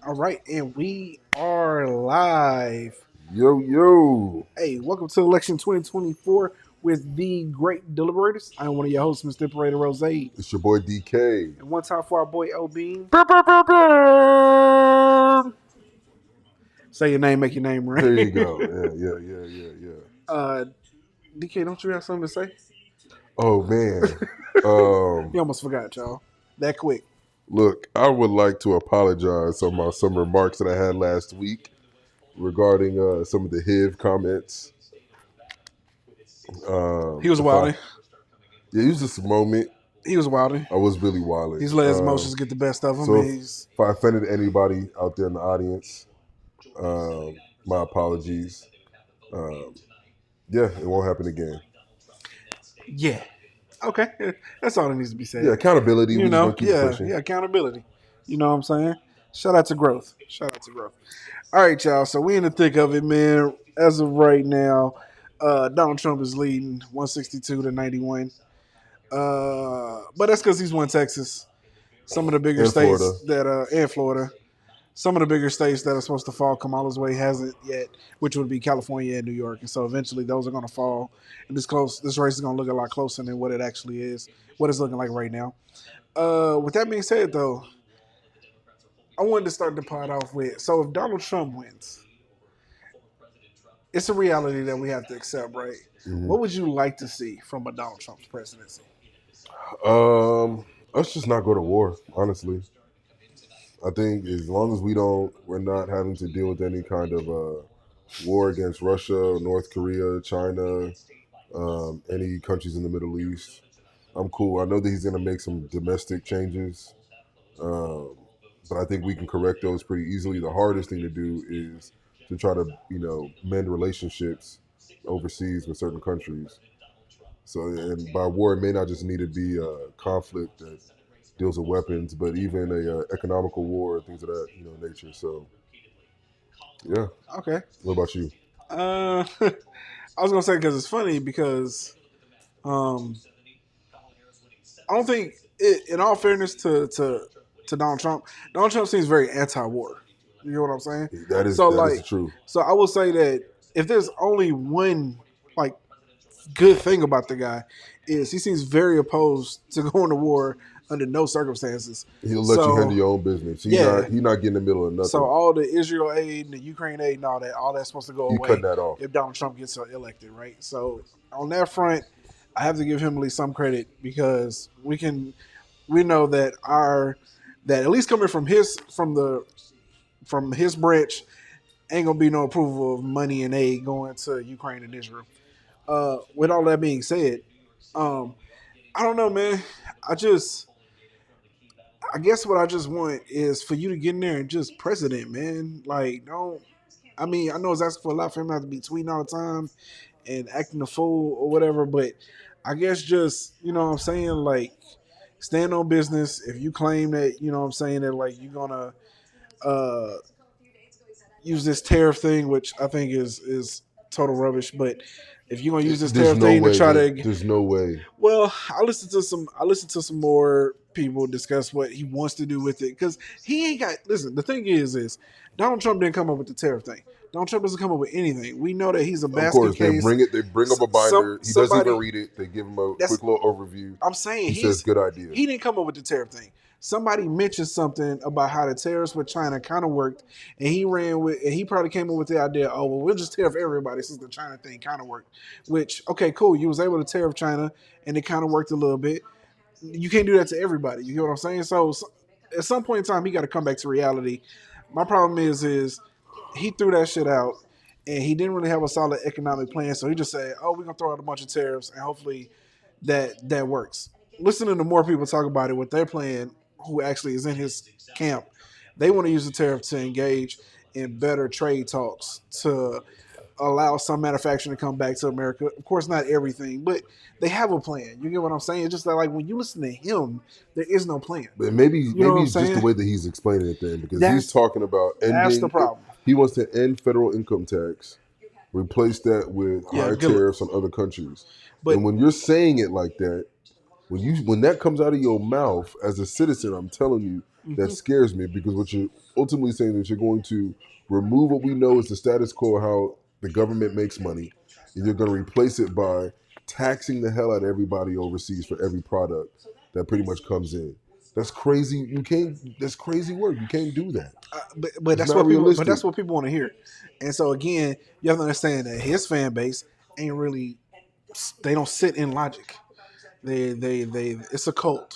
All right, and we are live. Yo, yo. Hey, welcome to election 2024 with the great deliberators. I'm one of your hosts, Mr. Operator Rose. And It's your boy DK. one time for our boy O Bean. Say your name, make your name There you ring. go. Yeah. uh, DK, don't you have something to say? Oh, man. You almost forgot, y'all. That quick. Look, I would like to apologize on some remarks that I had last week regarding some of the HIV comments. He was If I, wilding. yeah, it was just a moment. He was wilding. I was really wilding. He's let his emotions get the best of him. So And if I offended anybody out there in the audience, my apologies. Yeah, it won't happen again. yeah. Okay. That's all that needs to be said. Yeah, accountability. You We just know, gonna keep it pushing. accountability. You know what I'm saying? Shout out to growth. All right, y'all. So we in the thick of it, man. As of right now, Donald Trump is leading 162 to 91. But that's because he's won Texas. Some of the bigger In Florida. states and Florida. Some of the bigger states that are supposed to fall Kamala's way hasn't yet, which would be California and New York. And so eventually those are going to fall. And this race is going to look a lot closer than what it actually is, what it's looking like right now. With that being said, though, I wanted to start the pod off with, so if Donald Trump wins, it's a reality that we have to accept, right? Mm-hmm. What would you like to see from a Donald Trump's presidency? Let's just not go to war, honestly. I think as long as we're not having to deal with any kind of war against Russia, North Korea, China, any countries in the Middle East, I'm cool. I know that he's going to make some domestic changes, but I think we can correct those pretty easily. The hardest thing to do is to try to, mend relationships overseas with certain countries. So, and by war, it may not just need to be a conflict that deals with weapons, but even a economical war, things of that nature. So, yeah. Okay. What about you? I was gonna say because it's funny because um, I don't think in all fairness to Donald Trump seems very anti-war. You know what I'm saying? That is the truth. So I will say that if there's only one like good thing about the guy is he seems very opposed to going to war under no circumstances. He'll let you handle your own business. He's not getting in the middle of nothing. So all the Israel aid and the Ukraine aid and all that's supposed to go away cutting that off if Donald Trump gets elected, right? So on that front, I have to give him at least some credit because we know that at least coming from his branch ain't gonna be no approval of money and aid going to Ukraine and Israel. With all that being said, I don't know, man. I guess what I just want is for you to get in there and just president, man. Like, don't. I mean, I know it's asking for a lot for him not to be tweeting all the time and acting a fool or whatever, but I guess just, you know what I'm saying, like, stand on business. If you claim that, you know what I'm saying, that, like, you're going to use this tariff thing, which I think is total rubbish, but if you're going to use this tariff thing to try to... There's no way. Well, I listened to some more people discuss what he wants to do with it because he ain't got. Listen, the thing is Donald Trump didn't come up with the tariff thing. Donald Trump doesn't come up with anything. We know that he's a basket case. They bring up a binder. He doesn't even read it. They give him a quick little overview. I'm saying he says good idea. He didn't come up with the tariff thing. Somebody mentioned something about how the tariffs with China kind of worked, and he probably came up with the idea, oh, well, we'll just tariff everybody since the China thing kind of worked. Which, okay, cool. You was able to tariff China, and it kind of worked a little bit. You can't do that to everybody. You hear what I'm saying? So at some point in time, he got to come back to reality. My problem is he threw that shit out, and he didn't really have a solid economic plan. So he just said, oh, we're going to throw out a bunch of tariffs, and hopefully that works. Listening to more people talk about it, what they're playing, who actually is in his camp, they want to use the tariff to engage in better trade talks to allow some manufacturing to come back to America. Of course, not everything, but they have a plan. You get what I'm saying? It's just that, like, when you listen to him, there is no plan. But maybe it's just the way that he's explaining it then, because he's talking about ending. That's the problem. He wants to end federal income tax, replace that with higher tariffs on other countries. And when you're saying it like that, when that comes out of your mouth as a citizen, I'm telling you, that scares me, because what you're ultimately saying is you're going to remove what we know is the status quo, how the government makes money, and you're going to replace it by taxing the hell out of everybody overseas for every product that pretty much comes in. That's crazy. You can't. That's crazy work. You can't do that. But It's that's not what people. realistic. But that's what people want to hear. And so again, you have to understand that his fan base ain't really. They don't sit in logic. They. It's a cult.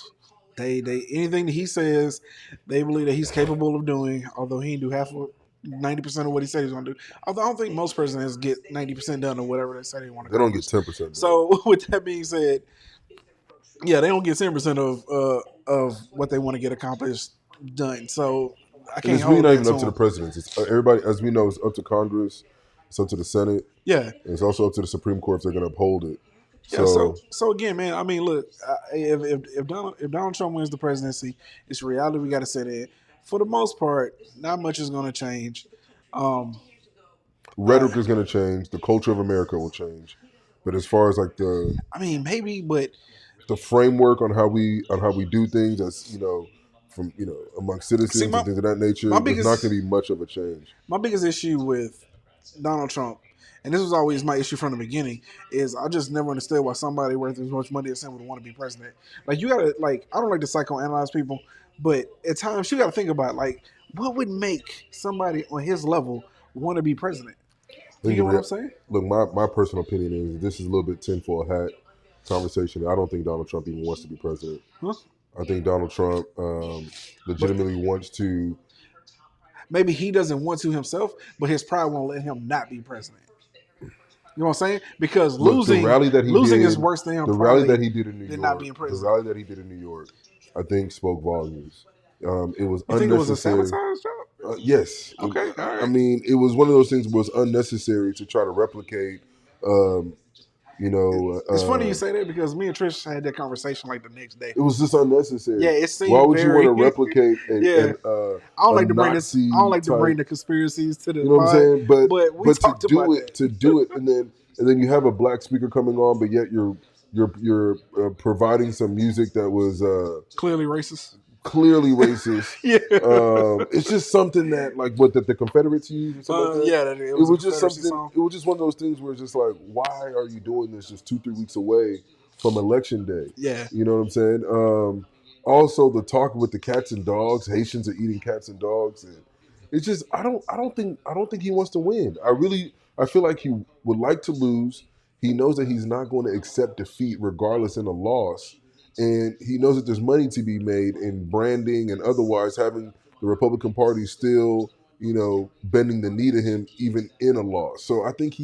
They anything that he says, they believe that he's capable of doing. Although he didn't do 90% of what he said he's going to do. Although I don't think most presidents get 90% done or whatever they say they want to. They don't get 10%. So with that being said, yeah, they don't get 10% of what they want to get accomplished done. So I And can't it's really hold not that even to up to the him. presidents. It's everybody, as we know, it's up to Congress, it's up to the Senate, Yeah, and it's also up to the Supreme Court if they're going to uphold it. yeah. So again, man. I mean, look, if Donald Trump wins the presidency, it's a reality we got to set in. For the most part, not much is going to change. Rhetoric is going to change. The culture of America will change. But as far as like I mean, maybe, but the framework on how we do things, as from among citizens and things of that nature, there's not going to be much of a change. My biggest issue with Donald Trump, and this was always my issue from the beginning, is I just never understood why somebody worth as much money as him would want to be president. Like you gotta I don't like to psychoanalyze people, but at times you gotta think about like what would make somebody on his level want to be president. You get what I'm saying? Look, my personal opinion is this is a little bit tinfoil hat conversation. I don't think Donald Trump even wants to be president. Huh? I think Donald Trump legitimately wants to. Maybe he doesn't want to himself, but his pride won't let him not be president. You know what I'm saying? Because losing is worse than him. The rally that he did in New York, not being president. The rally that he did in New York, I think spoke volumes. It was you unnecessary. Think it was a sabotage job? Yes. Okay. All right. I mean, it was one of those things that was unnecessary to try to replicate. It's funny you say that because me and Trish had that conversation like the next day. It was just unnecessary. Yeah, it seemed. Why would you want to replicate? I don't like to bring this. I don't like to bring the conspiracies to the. You know what I'm saying? But we talked about that. To do it, and then you have a black speaker coming on, but yet you're providing some music that was clearly racist. Yeah. It's just something that that the Confederates used or something like that. Yeah, it was just something. Song. It was just one of those things where it's just like, why are you doing this just 2-3 weeks away from Election Day? Yeah. You know what I'm saying? Also, the talk with the cats and dogs. Haitians are eating cats and dogs, and it's just I don't think he wants to win. I feel like he would like to lose. He knows that he's not going to accept defeat regardless in a loss. And he knows that there's money to be made in branding and otherwise, having the Republican Party still, bending the knee to him even in a loss. So I think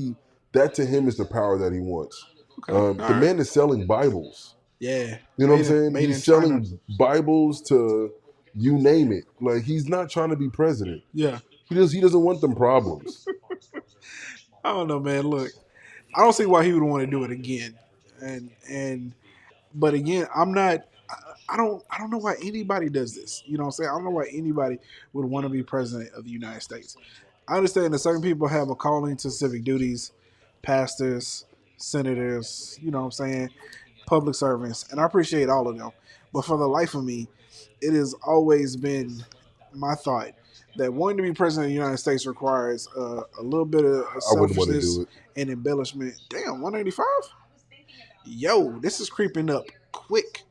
that to him is the power that he wants. Okay. The man is selling Bibles. Yeah. You know what I'm saying? He's selling Bibles to you name it. Like, he's not trying to be president. Yeah. He doesn't want them problems. I don't know, man. Look, I don't see why he would want to do it again. But again, I'm not. I don't know why anybody does this. You know what I'm saying? I don't know why anybody would want to be president of the United States. I understand that certain people have a calling to civic duties, pastors, senators, you know what I'm saying, public servants, and I appreciate all of them. But for the life of me, it has always been my thought that wanting to be president of the United States requires a little bit of selfishness and embellishment. Damn, 185? Yo, this is creeping up quick.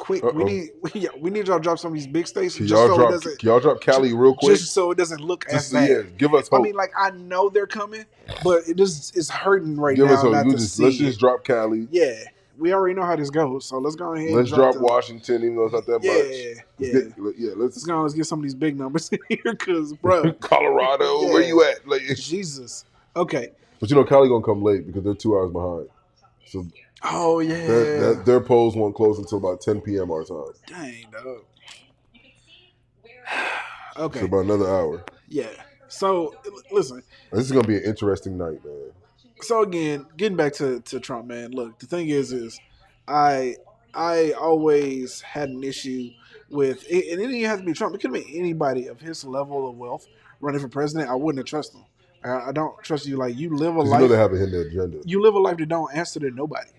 Uh-oh. We need y'all to drop some of these big stations. Can y'all drop Cali real quick? Just so it doesn't look as bad. Yeah, give us hope. I mean, like, I know they're coming, but it's hurting right now. Give us hope. Let's just drop Cali. Yeah. We already know how this goes, so let's go ahead and drop Washington, even though it's not that much. Let's get some of these big numbers in here, because, bro. Colorado, where you at? Like, Jesus. Okay. But Cali gonna come late because they're 2 hours behind. So. Oh, yeah. Their polls won't close until about 10 p.m. our time. Dang, dog. Okay. So about another hour. Yeah. So, listen. This is going to be an interesting night, man. So, again, getting back to Trump, man. Look, the thing is I always had an issue with, and it didn't have to be Trump. It could be anybody of his level of wealth running for president. I wouldn't have trusted him. I don't trust you. Like, you live a life. You know they have a hidden agenda. You live a life that don't answer to nobody.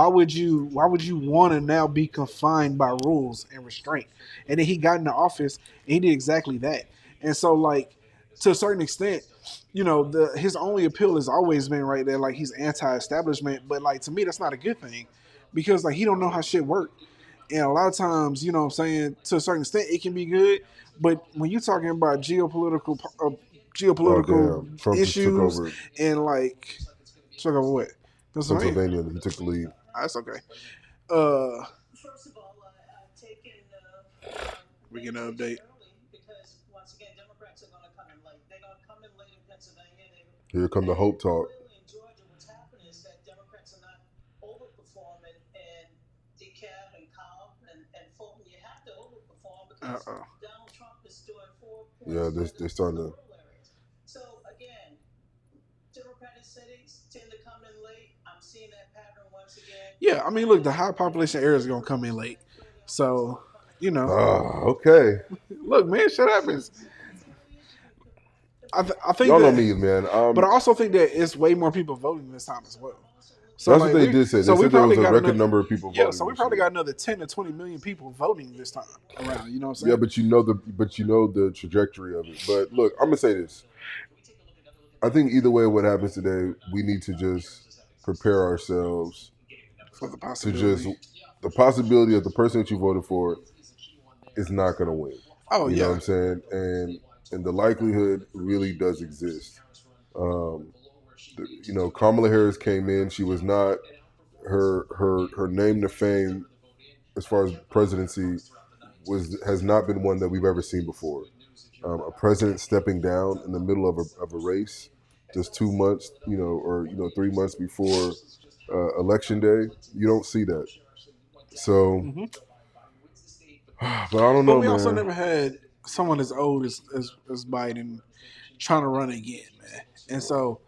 would you want to now be confined by rules and restraint? And then he got into office and he did exactly that. And so like to a certain extent, his only appeal has always been right there, like he's anti-establishment, but like to me that's not a good thing because like he don't know how shit work. And a lot of times, what I'm saying, to a certain extent it can be good, but when you're talking about Oh geopolitical damn! Trump just took issues over and like took over what? Pennsylvania? Pennsylvania. He took the lead. That's okay. Uh, we can update. Here come the hope talk. Uh-oh. Yeah, they're starting to. Yeah, I mean, look, the high population areas are gonna come in late, so Okay. look, man, shit happens. I think Y'all know that, me, man. but I also think that it's way more people voting this time as well. So That's like, what they did say. They we said there was probably a got record number of people voting. Yeah, so we this probably year. got another 10 to 20 million people voting this time around. You know what I'm saying? Yeah, but you know the trajectory of it. But look, I'm gonna say this. I think either way, what happens today, we need to just prepare ourselves for the to possibility. the possibility of the person that you voted for is not going to win. Oh You yeah. know what I'm saying? And the likelihood really does exist. Kamala Harris came in. She was not her name to fame as far as presidency has not been one that we've ever seen before. A president stepping down in the middle of a race, just 2 months, or 3 months before election day, you don't see that. So, but I don't know, But we also man. never had someone as old as Biden trying to run again, man. And so,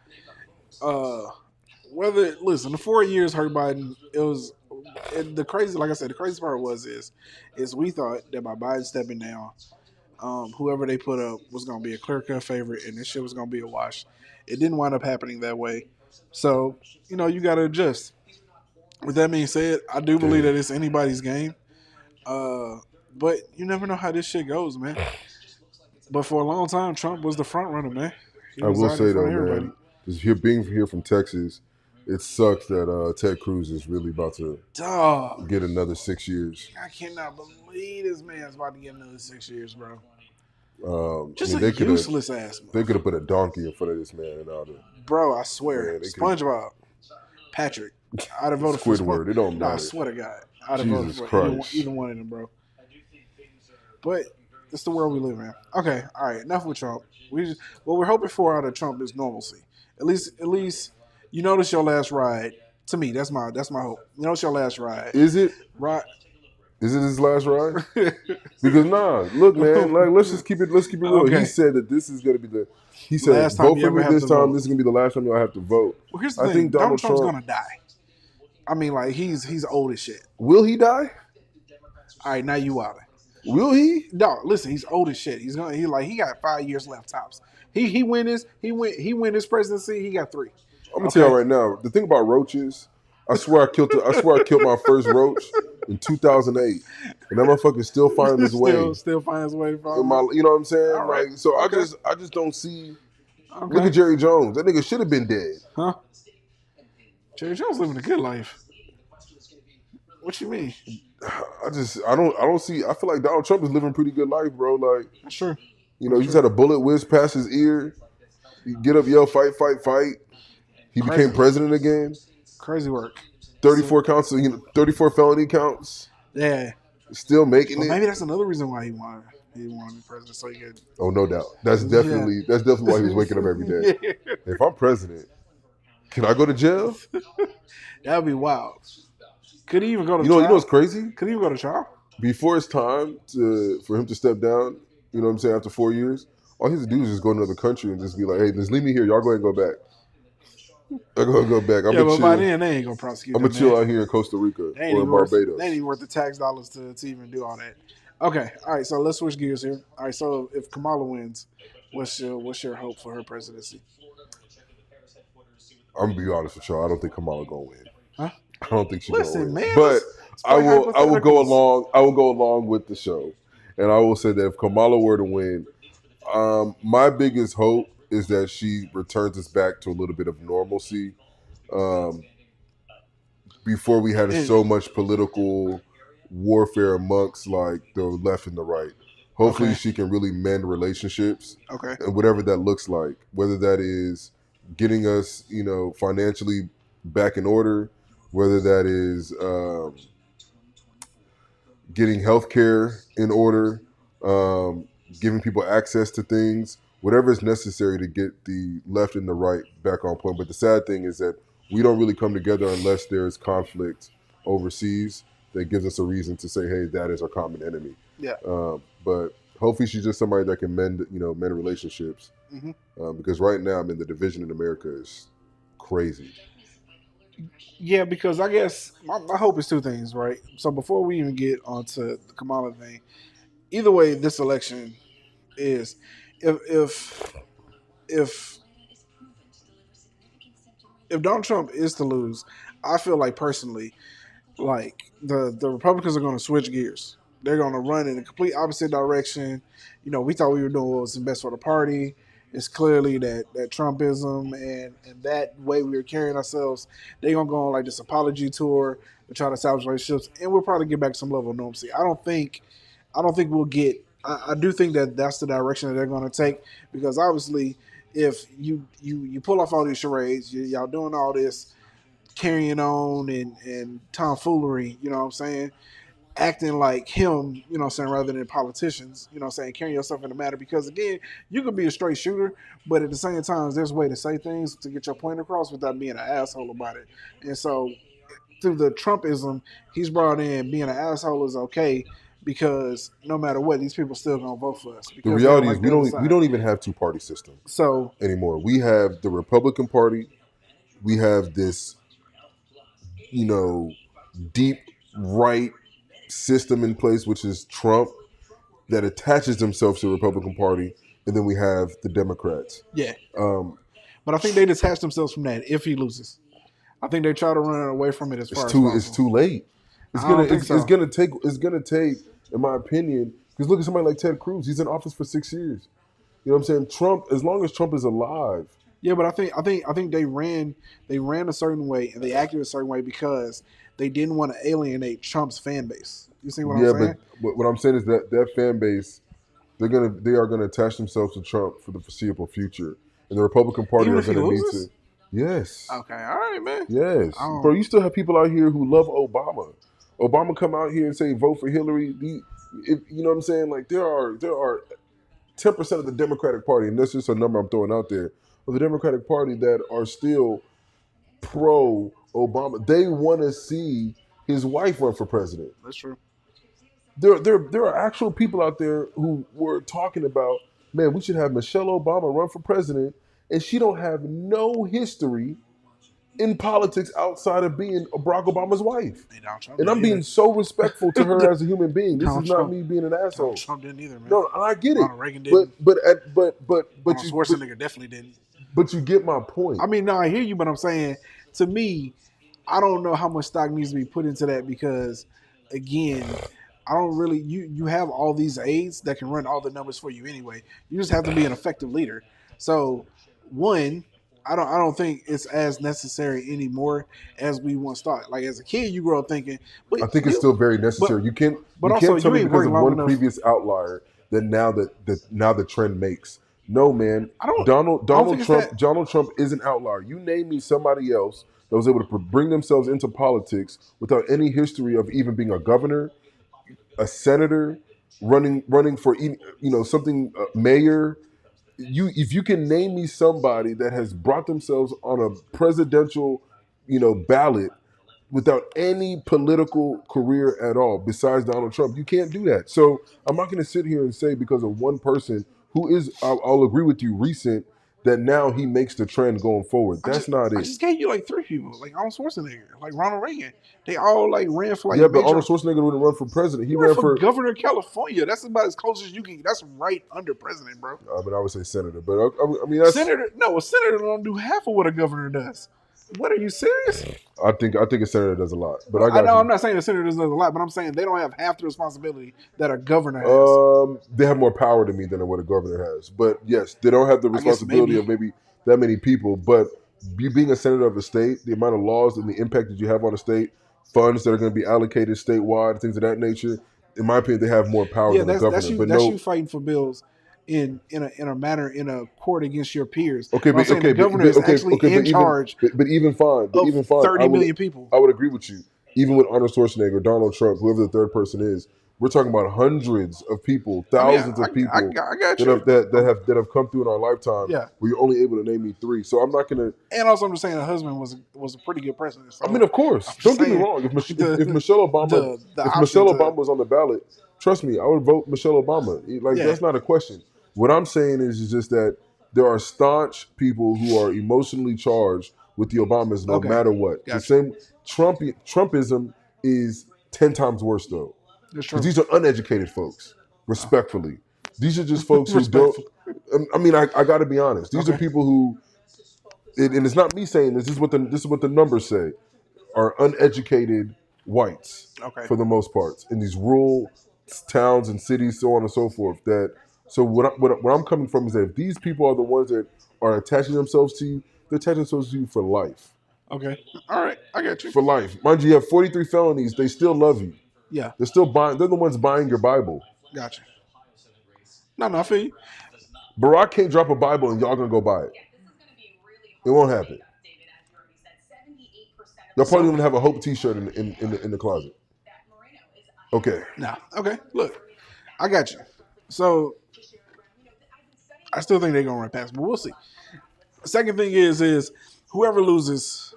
the 4 years hurt Biden. It was the crazy. Like I said, the crazy part is we thought that by Biden stepping down, whoever they put up was going to be a clear cut favorite, and this shit was going to be a wash. It didn't wind up happening that way. So you got to adjust. With that being said, I do believe that it's anybody's game. But you never know how this shit goes, man. But for a long time, Trump was the front runner, man. He I was will out in say front though, of everybody. man, just being here from Texas, it sucks that Ted Cruz is really about to Dog, get another 6 years. I cannot believe this man's about to get another 6 years, bro. Just a useless ass. They could have put a donkey in front of this man and all that. Bro, I swear, SpongeBob, Patrick, I'd have voted for Squidward. It don't matter. I swear to God, I'd have voted for either one of them, bro. But it's the world we live in. Okay, all right, enough with Trump. What we're hoping for out of Trump is normalcy. At least you notice your last ride. To me, that's my hope. You notice your last ride. Is it? Right. Is it his last ride? Because look, man, like let's keep it real. Okay. He said that this is gonna be he said last vote for me this time. This is gonna be the last time I have to vote. Well, here's the thing. I think Donald Trump's gonna die. I mean, like he's old as shit. Will he die? All right, now you out. Will he? No, listen, he's old as shit. He got 5 years left tops. He win his presidency. He got 3. I'm gonna tell you right now. The thing about roaches, I swear I killed my first roach in 2008, and that motherfucker still finding his way. Still finding his way. You know what I'm saying? Right. Like, so okay. I just don't see. Okay. Look at Jerry Jones. That nigga should have been dead. Huh? Jerry Jones living a good life. What you mean? I don't see. I feel like Donald Trump is living a pretty good life, bro. Like, sure. He just had a bullet whiz past his ear. He get up, yell, fight, fight, fight. He became president again. Crazy work. 34 counts, 34 felony counts. Yeah. Still making it. Maybe that's another reason why he wanted to be president, so he could. Oh, no doubt. That's definitely why he was waking up every day. Yeah. If I'm president, can I go to jail? That'd be wild. Could he even go to trial? You know what's crazy? Could he even go to trial? Before it's time for him to step down, you know what I'm saying, after 4 years, all he has to do is just go to another country and just be like, hey, just leave me here. Y'all go ahead and go back. I'm going to go back. But by then, they ain't going to prosecute I'm going to chill out here in Costa Rica or in Barbados. They ain't even worth the tax dollars to even do all that. Okay. All right. So let's switch gears here. All right. So if Kamala wins, what's your hope for her presidency? I'm going to be honest with y'all. I don't think Kamala going to win. Huh? I don't think she's gonna Listen, win. man, But let's I play will go hypotheticals. along. I will go along with the show, and I will say that if Kamala were to win, my biggest hope is that she returns us back to a little bit of normalcy. Um, before we had And so much political warfare amongst like the left and the right. Hopefully, okay, she can really mend relationships, okay, and whatever that looks like, whether that is getting us, financially back in order, whether that is getting healthcare in order, giving people access to things, whatever is necessary to get the left and the right back on point. But the sad thing is that we don't really come together unless there's conflict overseas that gives us a reason to say, hey, that is our common enemy. yeah. But hopefully she's just somebody that can mend relationships. Hmm. Because right now, the division in America is crazy. Yeah, because I guess my hope is two things, right? So before we even get onto the Kamala thing, either way, this election is if if if Donald Trump is to lose, I feel like personally, like the Republicans are going to switch gears. They're going to run in a complete opposite direction. We thought we were doing what was best for the party. It's clearly that Trumpism and that way we were carrying ourselves. They're gonna go on like this apology tour to try to salvage relationships, and we'll probably get back to some level of normalcy. I don't think we'll get. I do think that that's the direction that they're going to take because obviously, if you pull off all these charades, y'all doing all this carrying on and tomfoolery, you know what I'm saying? Acting like him, you know what I'm saying, rather than politicians, you know what I'm saying, carrying yourself in the matter. Because again, you can be a straight shooter, but at the same time, there's a way to say things to get your point across without being an asshole about it. And so through the Trumpism, he's brought in being an asshole is okay because no matter what, these people still gonna vote for us The because they don't reality is like we the other don't side. even have two-party system So anymore. We have the Republican Party. We have this, you know, deep right system in place, which is Trump, that attaches themselves to the Republican Party, and then we have the Democrats. yeah, Um, but I think they detach themselves from that if he loses. I think they try to run away from it as it's far as too it's possible. too late. It's I gonna don't think it's so. gonna take, in my opinion, because look at somebody like Ted Cruz. He's in office for 6 years. You know what I'm saying? Trump, as long as Trump is alive, Yeah, but I think they ran a certain way and they acted a certain way because they didn't want to alienate Trump's fan base. You see what I'm yeah. But saying? what I'm saying is that that fan base, they are gonna attach themselves to Trump for the foreseeable future, and the Republican Party Even are if he gonna need to. loses? Yes, Okay, all right, man. I yes, bro. don't You still have people out here who love Obama. Obama come out here and say vote for Hillary. You know what I'm saying? Like there are 10% of the Democratic Party, and this is a number I'm throwing out there, of the Democratic Party that are still pro Obama. They want to see his wife run for president. that's true. There are actual people out there who were talking about, man, we should have Michelle Obama run for president, and she don't have no history in politics outside of being Barack Obama's wife. Hey, Donald Trump And I'm didn't being either. so respectful to her as a human being. This is Donald not Trump me being an Donald asshole. Trump didn't either, man. No, and I get it. Ronald Reagan But didn't. but at, but Arnold you Schwarzenegger definitely didn't. but you get my point. I mean, no, I hear you, but I'm saying to me, I don't know how much stock needs to be put into that because, again, I don't really. You have all these aides that can run all the numbers for you anyway. You just have to be an effective leader. So, one, I don't think it's as necessary anymore as we once thought. Like as a kid, you grow up thinking, but I think it's you, still very but necessary. You can't but also tell you me ain't because worked of long one enough. previous outlier that now the trend makes. No, man. I don't. Donald I don't think Donald it's Trump that. Donald Trump is an outlier. You name me somebody else that was able to bring themselves into politics without any history of even being a governor, a senator, running for something, mayor. If you can name me somebody that has brought themselves on a presidential ballot without any political career at all besides Donald Trump, you can't do that. So I'm not going to sit here and say because of one person who is, I'll agree with you, recent, that now he makes the trend going forward. I just That's not I it. just gave you like three people, like Arnold Schwarzenegger, like Ronald Reagan. They all like ran for like Yeah, but Arnold major. Schwarzenegger wouldn't run for president. He He ran ran for for, governor of California. That's about as close as you can. That's right under president, bro. I would say senator, but I mean that's Senator, no, a senator don't do half of what a governor does. What, are you serious? I think a senator does a lot, but I I got know you. I'm not saying the senator does a lot, but I'm saying they don't have half the responsibility that a governor has. They have more power to me than what a governor has. But yes, they don't have the I guess responsibility maybe. of maybe that many people. But you being a senator of a state, the amount of laws and the impact that you have on a state, funds that are going to be allocated statewide, things of that nature. In my opinion, they have more power Yeah, than a that's governor. you. But That's you no, fighting for bills in a manner in a court against your peers. okay, But I'm but saying the okay, governor is actually okay, in charge but even fine, of 30 million people. I would agree with you. Even with Arnold Schwarzenegger, Donald Trump, whoever the third person is, we're talking about hundreds of people, I mean, thousands of people I got you. that have come through in our lifetime. Yeah, Where you're only able to name me three, so I'm not gonna. and also I'm just saying the husband was a pretty good president. I mean, So of I'm course, just don't get me saying wrong. If the Michelle Obama the if option Michelle to Obama was on the ballot, trust me, I would vote Michelle Obama. Like yeah. that's not a question. What I'm saying is just that there are staunch people who are emotionally charged with the Obamas, no Okay, matter what. The gotcha. same Trumpism is 10 times worse though, That's because true. these are uneducated folks. Oh, Respectfully, these are just folks who don't. respectful. I mean, I got to be honest. These are Okay, people who, and it's not me saying this. This is what the numbers say are uneducated whites okay, for the most part in these rural towns and cities, so on and so forth. That so what I'm coming from is that if these people are the ones that are attaching themselves to you, they're attaching themselves to you for life. okay. All right, I got you. For life, mind you, you have 43 felonies. They still love you. Yeah, They're still buying. They're the ones buying your Bible. gotcha. No, no, I feel you. Barack can't drop a Bible and y'all gonna go buy it. It won't happen. Y'all probably So don't have a Hope T-shirt in the closet. Okay. no, okay. Look, I got you. So I still think they're gonna run past, but we'll see. Second thing is whoever loses,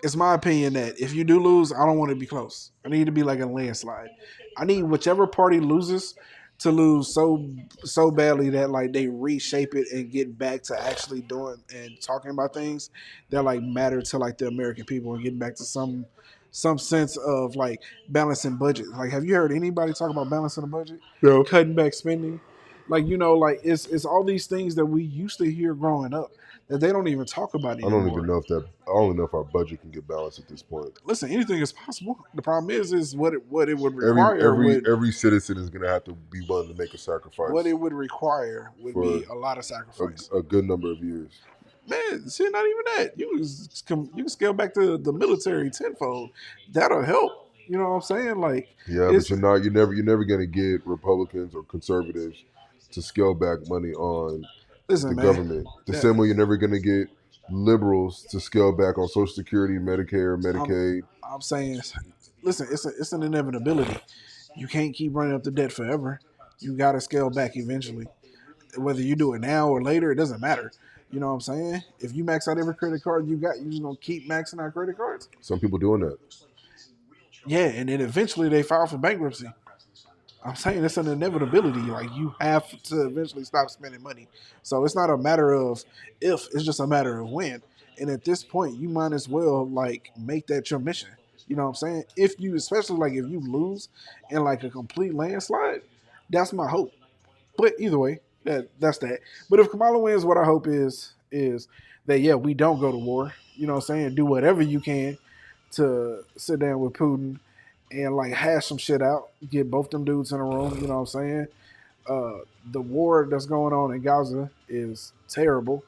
it's my opinion that if you do lose, I don't want it to be close. I need it to be like a landslide. I need whichever party loses to lose so badly that like they reshape it and get back to actually doing and talking about things that like matter to like the American people and getting back to some sense of like balancing budget. Like, have you heard anybody talk about balancing the budget, No. cutting back spending? Like, like it's all these things that we used to hear growing up that they don't even talk about I don't even anymore. know if that. I don't even know if our budget can get balanced at this point. Listen, anything is possible. The problem is what it would Every require every would every citizen is going to have to be willing to make a what sacrifice it would require would for be a lot of sacrifice. a good number of years. Man, see, not even that. You can scale back to the military tenfold. That'll help. You know what I'm saying? Like Yeah, but it's you're never going to get Republicans or conservatives to scale back money on listen, the man. government. The That, same way you're never going to get liberals to scale back on Social Security, Medicare, I'm Medicaid. I'm saying, listen, it's an inevitability. You can't keep running up the debt forever. You got to scale back eventually. Whether you do it now or later, it doesn't matter. You know what I'm saying? If you max out every credit card you got, you just gonna keep maxing out credit cards. Some people doing that. Yeah, and then eventually they file for bankruptcy. I'm saying it's an inevitability. Like you have to eventually stop spending money. So it's not a matter of if, it's just a matter of when. And at this point, you might as well like make that your mission. You know what I'm saying? If you, especially like if you lose in like a complete landslide, that's my hope. But either way, that's that. But if Kamala wins, what I hope is that yeah, we don't go to war. You know what I'm saying? Do whatever you can to sit down with Putin and like hash some shit out. Get both them dudes in a room. You know what I'm saying? The war that's going on in Gaza is terrible.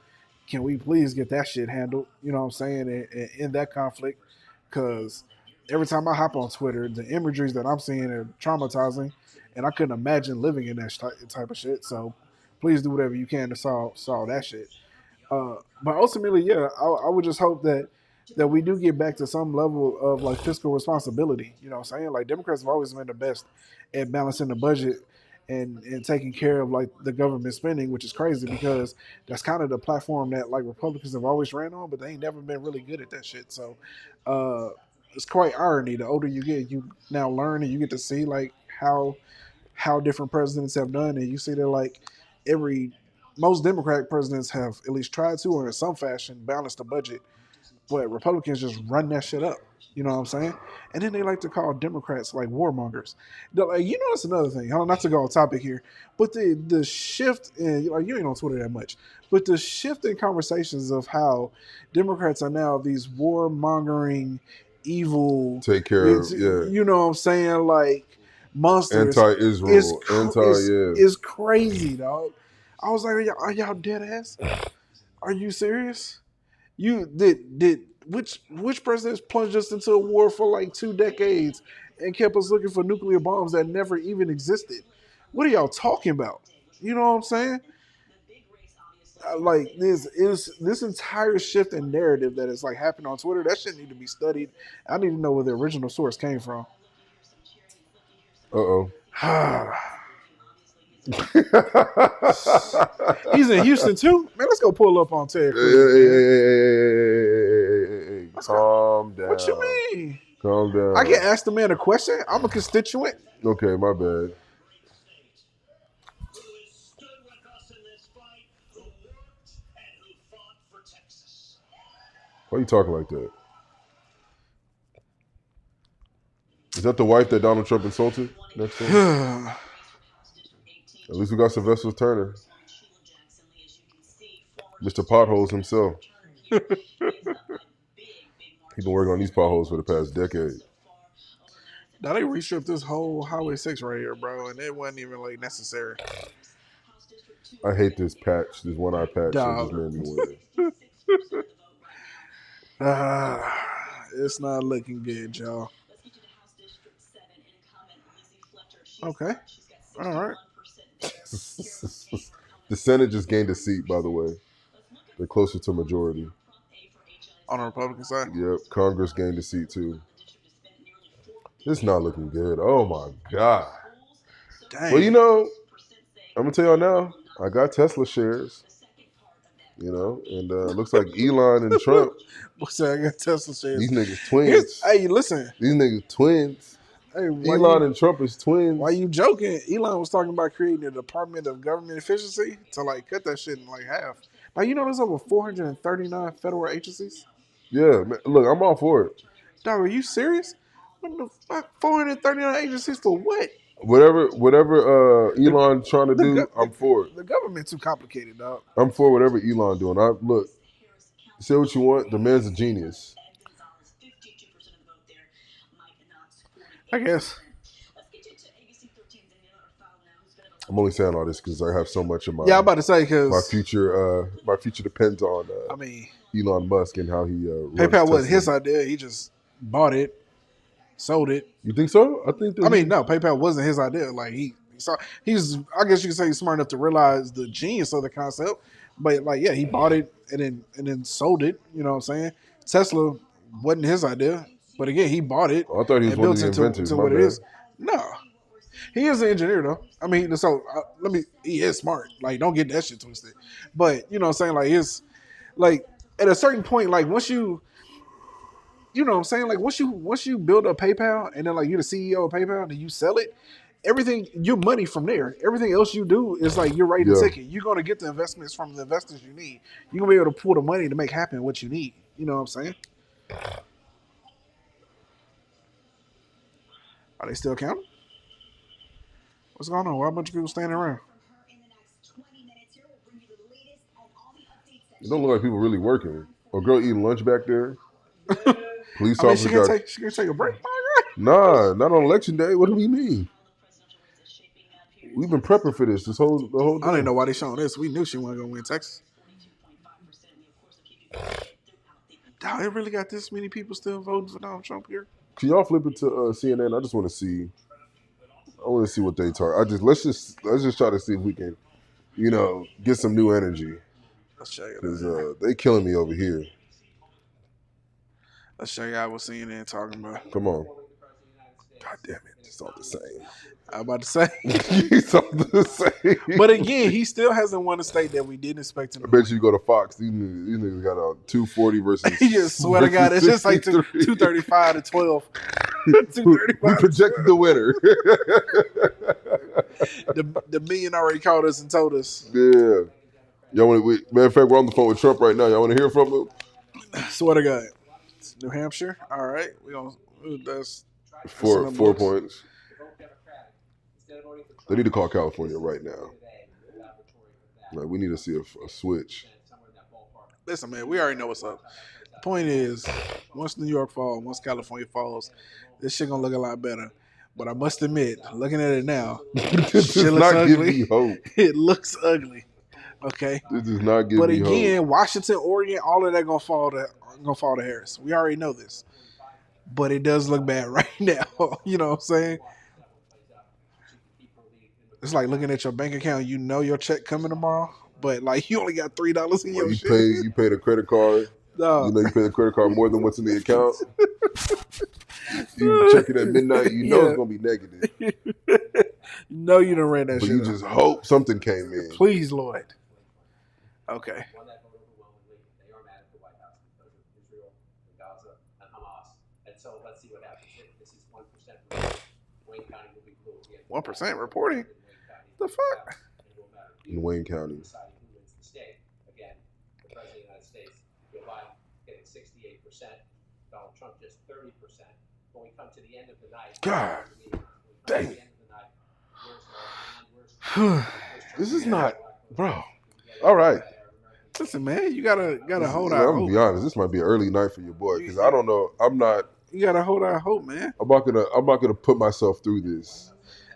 Can we please get that shit handled? You know what I'm saying? And end that conflict, because every time I hop on Twitter, the imageries that I'm seeing are traumatizing, and I couldn't imagine living in that type of shit. So please do whatever you can to solve that shit. But ultimately, yeah, I would just hope that we do get back to some level of like fiscal responsibility. You know what I'm saying? Like Democrats have always been the best at balancing the budget and taking care of like the government spending, which is crazy because that's kind of the platform that like Republicans have always ran on, but they ain't never been really good at that shit. So uh, it's quite irony. The older you get, you now learn and you get to see like how different presidents have done, and you see that like every most Democratic presidents have at least tried to, or in some fashion, balance the budget, but Republicans just run that shit up. You know what I'm saying? And then they like to call Democrats like warmongers. Like, that's another thing. Not to go off topic here, but the shift in, like, you ain't on Twitter that much, but the shift in conversations of how Democrats are now these warmongering, evil, Take care of, yeah. you know what I'm saying, like monsters. Anti-Israel, Is crazy, dog. I was like, are y'all dead ass? Are you serious? You did which presidents plunged us into a war for like 2 decades and kept us looking for nuclear bombs that never even existed? What are y'all talking about? You know what I'm saying? Like this entire shift in narrative that is like happening on Twitter. That shit need to be studied. I need to know where the original source came from. Uh-oh. He's in Houston too? Man, let's go pull up on Ted Cruz. Hey, calm down. What you mean? Calm down. I can ask the man a question. I'm a constituent. Okay, my bad. Why are you talking like that? Is that the wife that Donald Trump insulted next to him? At least we got Sylvester Turner. Mr. Potholes himself. He's been working on these potholes for the past decade. Now they restripped this whole Highway 6 right here, bro, and it wasn't even like necessary. I hate this patch, this one-eye patch that this man be wearing. It's not looking good, y'all. Okay. All right. The Senate just gained a seat, by the way. They're closer to majority. On the Republican side? Yep. Congress gained a seat, too. It's not looking good. Oh, my God. Dang. Well, I'm going to tell y'all now, I got Tesla shares. And it looks like Elon and Trump. What's that? I got Tesla shares. These niggas twins. Hey, listen. These niggas twins. Hey, Elon and Trump is twins. Why you joking? Elon was talking about creating a Department of Government Efficiency to like cut that shit in like half. Now there's over 439 federal agencies. Yeah, man, look, I'm all for it. Dog, are you serious? What the fuck? 439 agencies for what? Whatever Elon trying to do, I'm for it. The government too complicated, dog. I'm for whatever Elon doing. Look, say what you want. The man's a genius. I guess. I'm only saying all this because I have so much in my. Yeah, I'm about to say because my future depends on. Elon Musk and how he. PayPal wasn't his idea. He just bought it, sold it. You think so? I think. No, PayPal wasn't his idea. Like he saw. He's. I guess you could say he's smart enough to realize the genius of the concept. But he bought it and then sold it. You know what I'm saying? Tesla wasn't his idea. But again, he bought it. I thought he was one of the inventors. What it is. No, he is an engineer though. I mean, so he is smart. Like, don't get that shit twisted. But you know what I'm saying? Like, it's like at a certain point, like once you know what I'm saying? Like once you build up PayPal and then like you're the CEO of PayPal and you sell it, everything your money from there. Everything else you do is like you're writing the ticket. You're gonna get the investments from the investors you need. You're gonna be able to pull the money to make happen what you need. You know what I'm saying? Are they still counting? What's going on? Why a bunch of people standing around? It don't look like people really working. A girl eating lunch back there. Police officer she can take a break. Nah, not on election day. What do we mean? We've been prepping for this whole day. I didn't know why they showing this. We knew she wasn't gonna win Texas. Dog, it really got this many people still voting for Donald Trump here. Can y'all flip it to CNN? I just want to see. I want to see what they target. Let's just try to see if we can, get some new energy. Let's check it. Because they killing me over here. Let's check out what CNN talking about. Come on. God damn it. It's all the same. I'm about to say. It's all the same. But again, he still hasn't won a state that we didn't expect him to win. I bet you go to Fox. These niggas got a 240 versus. He just swear to God, it's just like 235 to 12. 235. We projected the winner. the million already called us and told us. Yeah. Y'all want to, matter of fact, we're on the phone with Trump right now. Y'all want to hear from him? Swear to God. New Hampshire. All right, we gonna that's Four in the 4 points. books. They need to call California right now. Like, we need to see a switch. Listen, man, we already know what's up. The point is, once New York falls, once California falls, this shit gonna look a lot better. But I must admit, looking at it now, This shit does looks not give ugly. me hope. It looks ugly. Okay. This does not give But me again, hope. Washington, Oregon, all of that gonna fall to Harris. We already know this. But it does look bad right now. You know what I'm saying? It's like looking at your bank account. You know your check coming tomorrow, but like you only got $3 in your Like, shit. you paid a credit card. Dog. You know you pay the credit card more than what's in the account. You check it at midnight. You know Yeah. it's gonna be negative, No, you done ran that but shit. you up. just hope something came in. Please, Lord. Okay. They are mad at the White House because of Israel, and Gaza, and Hamas. And so let's see what happens. This is 1%. Wayne County will be blue. 1% reporting? The fuck? In Wayne County. Deciding who wins the state. Again, the President of the United States, Joe Biden, getting 68%. Donald Trump just 30%. When we come to the end of the night, God dang it. Where's This is not, bro. All right. Listen, man, you gotta hold I'm out gonna hope. be honest. This might be an early night for your boy because I don't know. You gotta hold out hope, man. I'm not gonna put myself through this.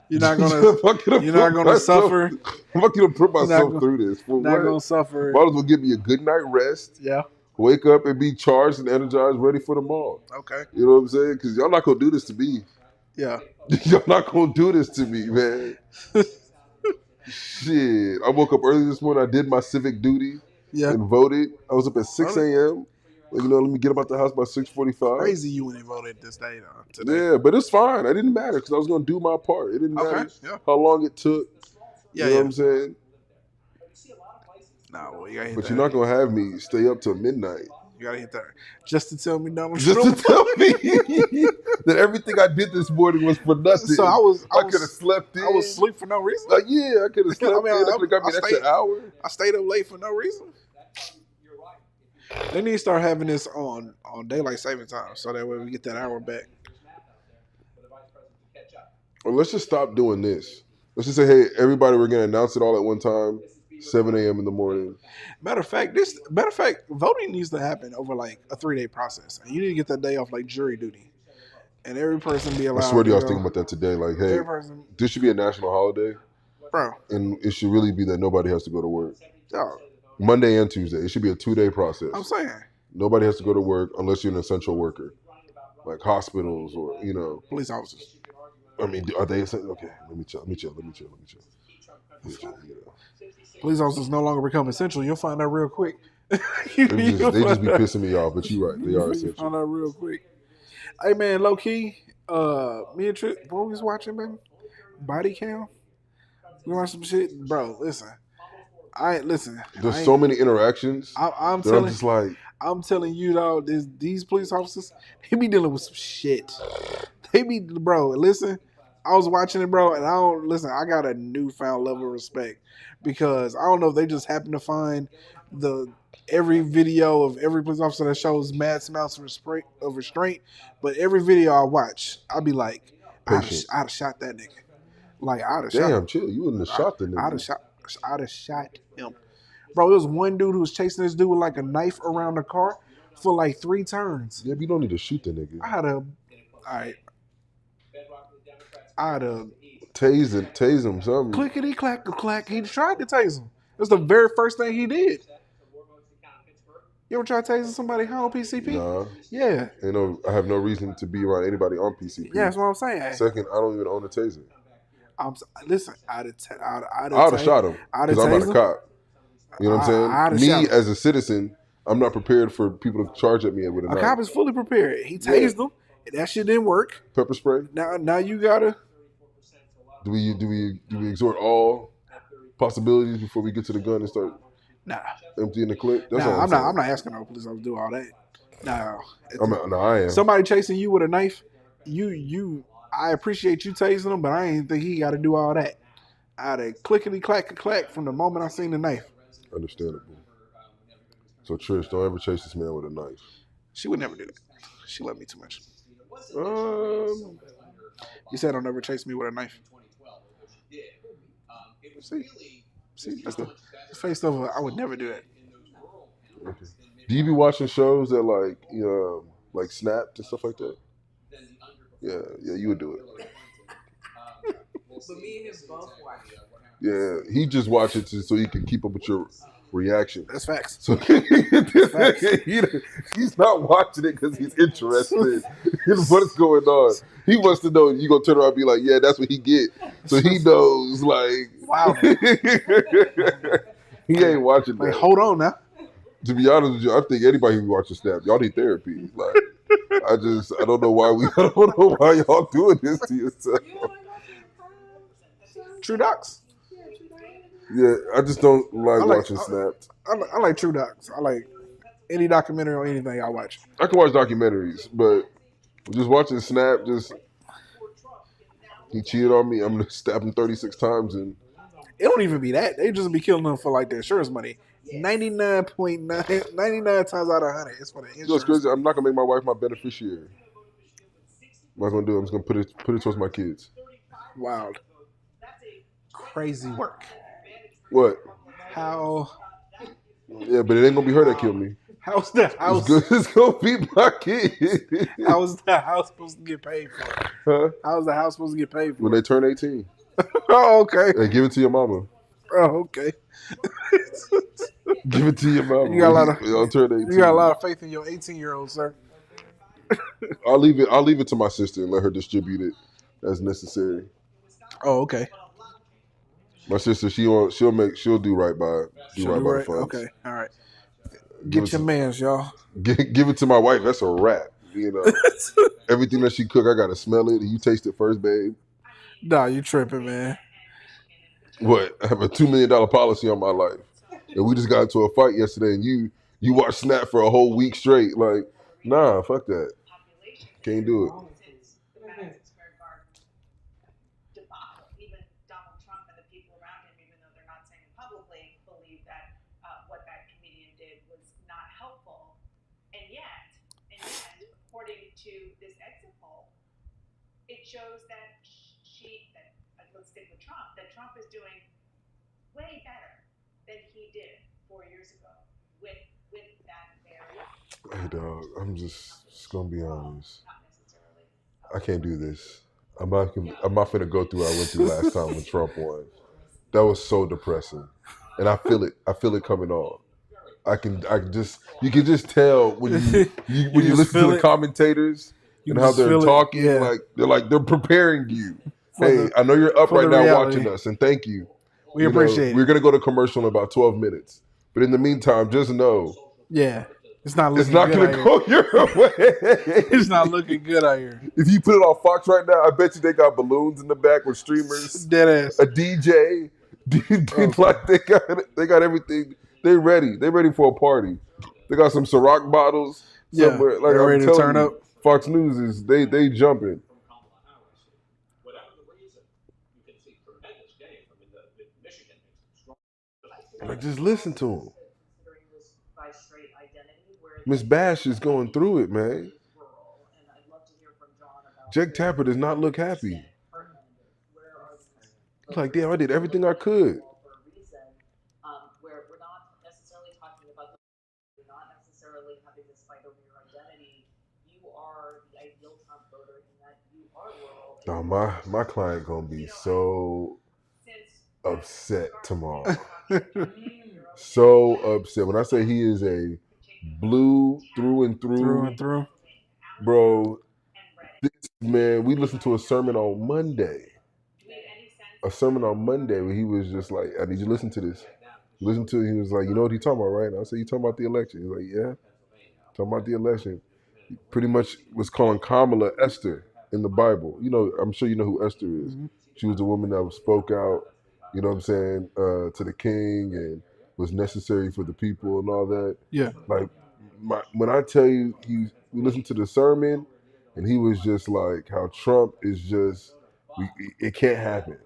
You're not gonna. I'm not gonna You're not put gonna myself- suffer. I'm not gonna put myself gonna- through this. For Not what? gonna suffer. Might as well give me a good night rest. Yeah. Wake up and be charged and energized, ready for tomorrow. Okay. You know what I'm saying? Because y'all not gonna do this to me. Yeah. Y'all not gonna do this to me, man. Shit. I woke up early this morning. I did my civic duty Yeah. and voted. I was up at 6 Voted. a.m. Like, let me get up out the house by 6:45. Crazy you went and voted this day though. Today. Yeah, but it's fine. It didn't matter because I was gonna do my part. It didn't Okay. matter Yeah. how long it took. Yeah. You know what I'm saying? Nah, well, you gotta hit But that. you're not gonna have me stay up till midnight You gotta hit that. Just to tell me Donald just Trump. to tell me that everything I did this morning was for nothing. So I could have slept in. I was asleep for no reason. Like, yeah, I could have slept I mean, in. I could have got me I an extra stayed- hour. I stayed up late for no reason. They need to start having this on daylight saving time, so that way we get that hour back. Or let's just stop doing this. Let's just say, hey, everybody, we're gonna announce it all at one time, 7 a.m. in the morning. Matter of fact, voting needs to happen over like a 3-day process, and you need to get that day off like jury duty, and every person be allowed. I swear to you, I was go- thinking about that today. Like, hey, every person, this should be a national holiday, bro. and it should really be that nobody has to go to work. Dog, Monday and Tuesday. It should be a 2-day process. I'm saying, Nobody has to go to work unless you're an essential worker, like hospitals or, police officers. I mean, are they essential? Okay, let me chill. Yeah, Police officers no longer become essential. You'll find out real quick. They just be pissing me off, but you're right. They are You essential. find out real quick. Hey man, low key, me and Trip, what we was watching, man? Body cam. We watch some shit, bro. Listen, There's so many interactions I'm that I'm telling, just like, I'm telling you, dog. These police officers, they be dealing with some shit. They be, bro. Listen, I was watching it, bro, and I got a newfound level of respect because I don't know if they just happen to find every video of every police officer that shows mad amounts of restraint, but every video I watch, I'd be like, I'd Patient. have shot that nigga. Like I'd have shot. damn, chill. You wouldn't have shot the I'd nigga. have shot him. Bro, there was one dude who was chasing this dude with like a knife around the car for like 3 turns. Yeah, but you don't need to shoot the nigga. I'd have Tase him, something. clickety clack clack. He tried to tase him. It was the very first thing he did. You ever try tasing somebody high on PCP? Nah, Yeah. I have no reason to be around anybody on PCP. Yeah, that's what I'm saying. Second, I don't even own a taser. Listen, I'd have I would have shot him I'd have because I'm not tased a him. cop. You know what I'd I'm have saying? shot Me him. as a citizen, I'm not prepared for people to charge at me with a A knife. cop is fully prepared. He tased him. That shit didn't work. Pepper spray. Now you gotta. Do we exhort all possibilities before we get to the gun and start Nah, emptying the clip? That's all I'm saying. not asking no police officer to do all that. Nah. No, I am. Somebody chasing you with a knife, I appreciate you tasing him, but I ain't think he got to do all that. I'd have clickety clack clack from the moment I seen the knife. Understandable. So Trish, don't ever chase this man with a knife. She would never do that. She loved me too much. Um, You said don't ever chase me with a knife. See, that's the face stuff. I would never do that. okay. Do you be watching shows that like Snapped and stuff like that? Yeah, you would do it. But me and him both watch. Yeah, he just watch it so he can keep up with your reaction. That's facts. So he's not watching it because he's interested in what's going on. He wants to know you gonna turn around and be like, yeah, that's what he get. So he knows, like, Wow. he ain't watching that. Like, hold on now. To be honest with you, I think anybody who watches Snap, y'all need therapy. Like, I don't know why y'all doing this to yourself. True Docs. Yeah, I just don't like watching I- Snapped. I like True Docs. I like any documentary or anything I watch. I can watch documentaries, but just watching Snap, he cheated on me. I'm gonna stab him 36 times, and It don't even be that. They just be killing them for like the insurance money. 99.9, 99 times out of 100, it's for the you know what's insurance. crazy? I'm not gonna make my wife my beneficiary. What am I gonna do? I'm just gonna put it towards my kids. Wild. Crazy work. What? How? Yeah, but it ain't gonna be her that killed me. How's the house? It's gonna be my kid. How's the house supposed to get paid for? Huh? How's the house supposed to get paid for? When they turn 18, Oh, okay. hey, give it to your mama. Oh, okay. Give it to your mama. You got a lot of- I'll turn 18. You got a lot of faith in your 18-year-old, sir. I'll leave it to my sister and let her distribute it as necessary. Oh, okay. My sister, she'll do right by the funds. Okay, all right. Give Get it your to- mans, y'all. Give it to my wife. That's a wrap. You know, everything that she cook, I gotta smell it. You taste it first, babe. Nah, you tripping, man. What? I have a $2 million policy on my life, and we just got into a fight yesterday, and you watched Snap for a whole week straight. Like, nah, fuck that. Can't do it. Debacle. Even Donald Trump and the people around him, even though they're not saying it publicly, believe that what that comedian did was not helpful. And yet, according to this exit poll, it shows that let's stick with Trump, that Trump is doing way better than he did 4 years ago with that very. Hey, dog. I'm just gonna be honest. Not necessarily. I can't do this. I'm not finna go through what I went through last time when Trump won. That was so depressing, and I feel it. I feel it coming on. You can just tell when you just listen feel to the it. commentators You and how just they're feel it, talking. yeah. They're preparing you. For Hey, the- I know you're up for right the now reality. watching us, and thank you. We appreciate We're it. gonna go to commercial in about 12 minutes, but in the meantime, just know Yeah. It's not it's looking not good gonna out here. go your way. It's not looking good out here. If you put it on Fox right now, I bet you they got balloons in the back with streamers, Dead ass. a DJ. Like they got everything. They ready. They ready for a party. They got some Ciroc bottles Yeah, somewhere. Like they're I'm ready to telling turn you, up. Fox News is they jumping. Whatever the reason, you can see tremendous gains. I mean, the Michigan makes strong. Like, just listen to them. Considering this by straight identity, where Miss Bash is going through it, man. rural, and I'd love to hear from John about Jake Tapper does not look happy. where are these He's like, damn, I did everything I could. for a reason, where we're not necessarily talking about we're not necessarily having this fight over your identity. You are the ideal Trump voter in that you are rural. No, my client gonna be so upset tomorrow. So upset. When I say he is a blue through and Through and through. bro. Man, we listened to a sermon on Monday. A sermon on Monday where he was just like, I need you to listen to this. Listen to it. He was like, you know what he talking about, right? And I said, you talking about the election? He's like, yeah. Talking about the election. He pretty much was calling Kamala Esther in the Bible. You know, I'm sure you know who Esther is. Mhm. She was the woman that spoke out, you know what I'm saying, to the king and was necessary for the people and all that. Yeah. Like, when I tell you, we listened to the sermon and he was just like, how Trump is just, it can't happen.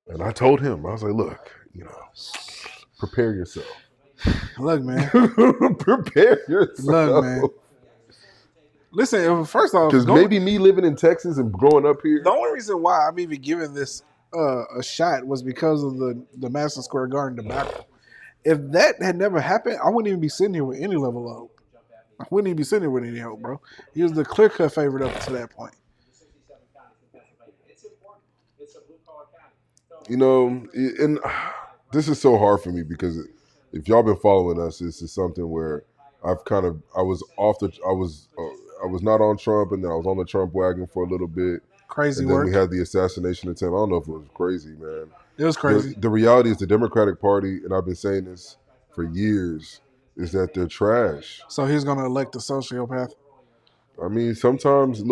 And I told him, I was like, look, prepare yourself. Look, man. Prepare yourself. Look, man. Listen, first off, Because maybe me living in Texas and growing up here. the only reason why I'm even giving this a shot was because of the Madison Square Garden debacle. If that had never happened, I wouldn't even be sitting here with any level of hope. I wouldn't even be sitting here with any hope, bro. He was the clear-cut favorite up to that point. You know, and this is so hard for me because if y'all been following us, this is something where I was not on Trump, and then I was on the Trump wagon for a little bit. Crazy and then work. we had the assassination attempt. I don't know if it was crazy, man. It was crazy. The reality is the Democratic Party, and I've been saying this for years, is that they're trash. So he's going to elect a sociopath. I mean, sometimes you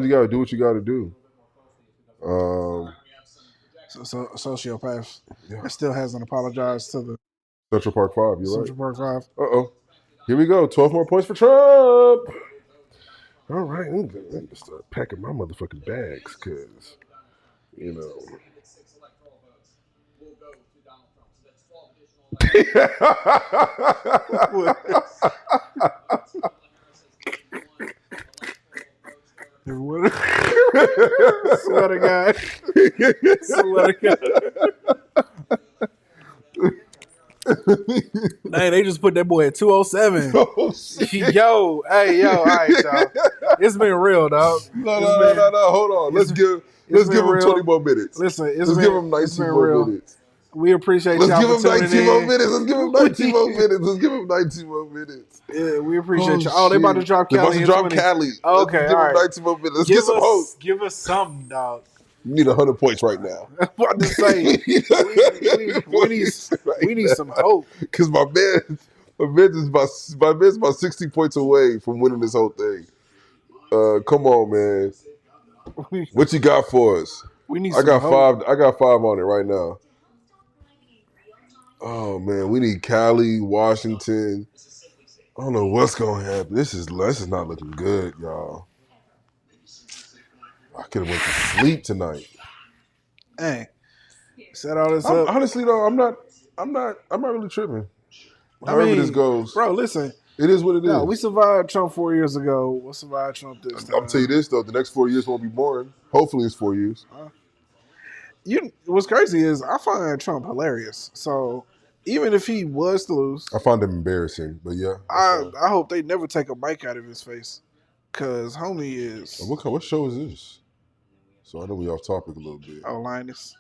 got to do what you got to do. So a sociopath that still hasn't apologized to the Central Park 5, you're Central Park 5. right. Uh-oh. Here we go. 12 more points for Trump. All right. I'm going to start packing my motherfucking bags because, you know. Swear to God. Swear to God. Dang, they just put that boy at 207. Oh, shit. Yo, all right, y'all. It's been real, dog. No. Hold on. Let's give him real. 20 more minutes. Listen, Let's give him 19 more minutes. We appreciate Let's y'all give him for tuning 19 more in. minutes. Let's give him 19 more minutes. Let's give him 19 more minutes. Yeah, we appreciate y'all. Oh, they about to drop They Cali. about to drop Cali. Okay, Let's give all him right. 19 more minutes. Let's get some hope. Give us something, dog. You need 100 points right now. I'm about to say, we need some hope. Because my man's about 60 points away from winning this whole thing. Come on, man. What you got for us? We need I some got hope. 5. I got 5 on it right now. Oh man, we need Cali, Washington. I don't know what's gonna happen. This is not looking good, y'all. I could have went to sleep tonight. Hey, set all this up. Honestly though, I'm not really tripping. However this goes. Bro, listen. It is what it is. No, we survived Trump 4 years ago. We'll survive Trump this time. I'll tell you this though, the next 4 years won't be boring. Hopefully it's 4 years. What's crazy is I find Trump hilarious. So even if he was to lose, I find him embarrassing, but yeah. I hope they never take a mic out of his face. Cause homie is What show is this? So I know we off topic a little bit. oh Linus.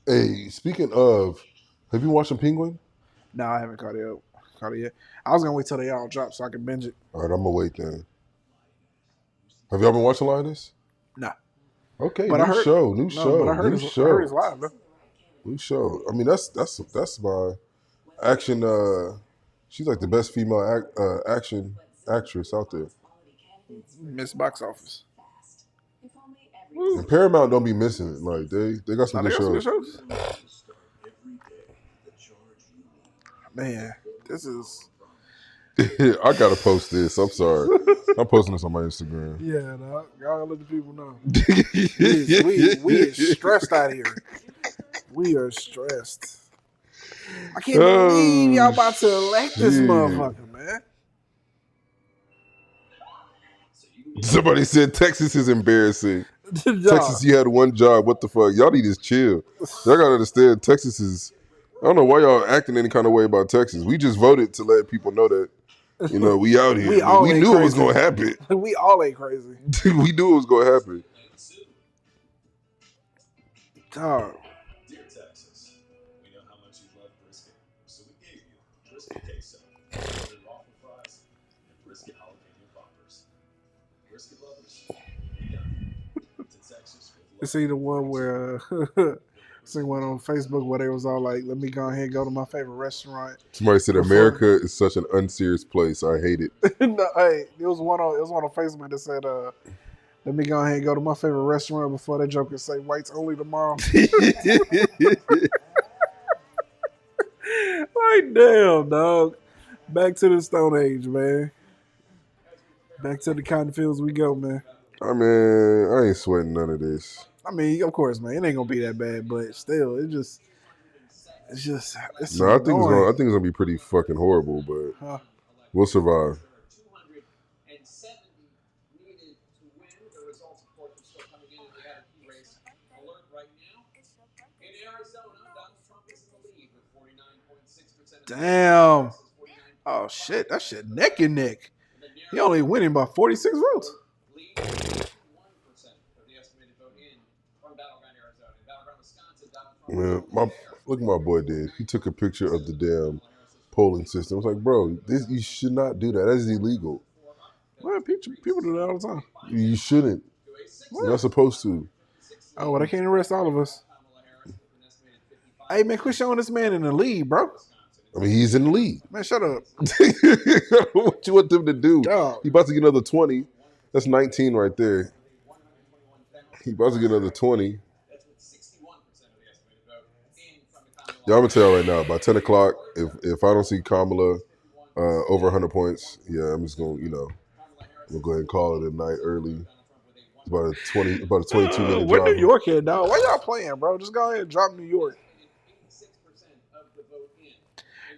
Hey, speaking of, have you watched Penguin? No, I haven't caught it yet. I was gonna wait till they all drop so I can binge it. All right, I'm gonna wait then. Have y'all been watching Linus? Nah. Okay, But new I heard, show. But I heard it's live, though. New show. I mean, that's my action. She's like the best female action actress out there. Miss Box Office. And Paramount don't be missing it. Like they got some good shows. Man, this is. I gotta post this. I'm sorry. I'm posting this on my Instagram. Yeah, dog. Y'all let the people know. we is stressed out here. We are stressed. I can't believe y'all about to elect this motherfucker, man. Somebody said Texas is embarrassing. Texas, you had one job. What the fuck? Y'all need to chill. Y'all gotta understand, Texas is. I don't know why y'all acting any kind of way about Texas. We just voted to let people know that, you know, we out here. We knew it was gonna happen. We all ain't crazy. We knew it was gonna happen. Dog. Dear Texas, we know how much you love brisket, so we gave you brisket queso, waffle fries, and brisket jalapeno poppers. Brisket lovers, we got to Texas with You see the one where see one on Facebook where they was all like, "Let me go ahead and go to my favorite restaurant." Somebody said America is such an unserious place. I hate it. No, hey, it was one on Facebook that said, "Let me go ahead and go to my favorite restaurant before that joker say whites only tomorrow." Like, damn, dog. Back to the Stone Age, man. Back to the cotton fields we go, man. I mean, I ain't sweating none of this. I mean, of course, man, it ain't gonna be that bad, but still, it's No, I think annoying. it's gonna be pretty fucking horrible, but Huh. we'll survive. 270 needed to win. The results, of course, are still coming in, and we have a key race alert right now. In Arizona, Donald Trump is in the lead with 49.6% of the Damn. Oh shit, that shit neck and neck. He only winning by 46 votes. lead 51% of the estimated vote in from Battleground, Arizona. In Battleground, Wisconsin, Donald Trump. Look what my boy did. He took a picture of the damn polling system. I was like, bro, you should not do that. That is illegal. Well, people do that all the time. You shouldn't. You're not supposed to. Oh, well, they can't arrest all of us. Hey, man, quit showing this man in the lead, bro. I mean, he's in the lead. Man, shut up. What you want them to do? Dog. He about to get another 20. That's 19 right there. He about to get another 20. Yeah, I'm gonna tell you right now. By 10 o'clock, if I don't see Kamala over 100 points, yeah, I'm just gonna, I'm gonna go ahead and call it a night early. It's about a 22 minute Where drive. New York at, dog? Why y'all playing, bro? Just go ahead and drop New York.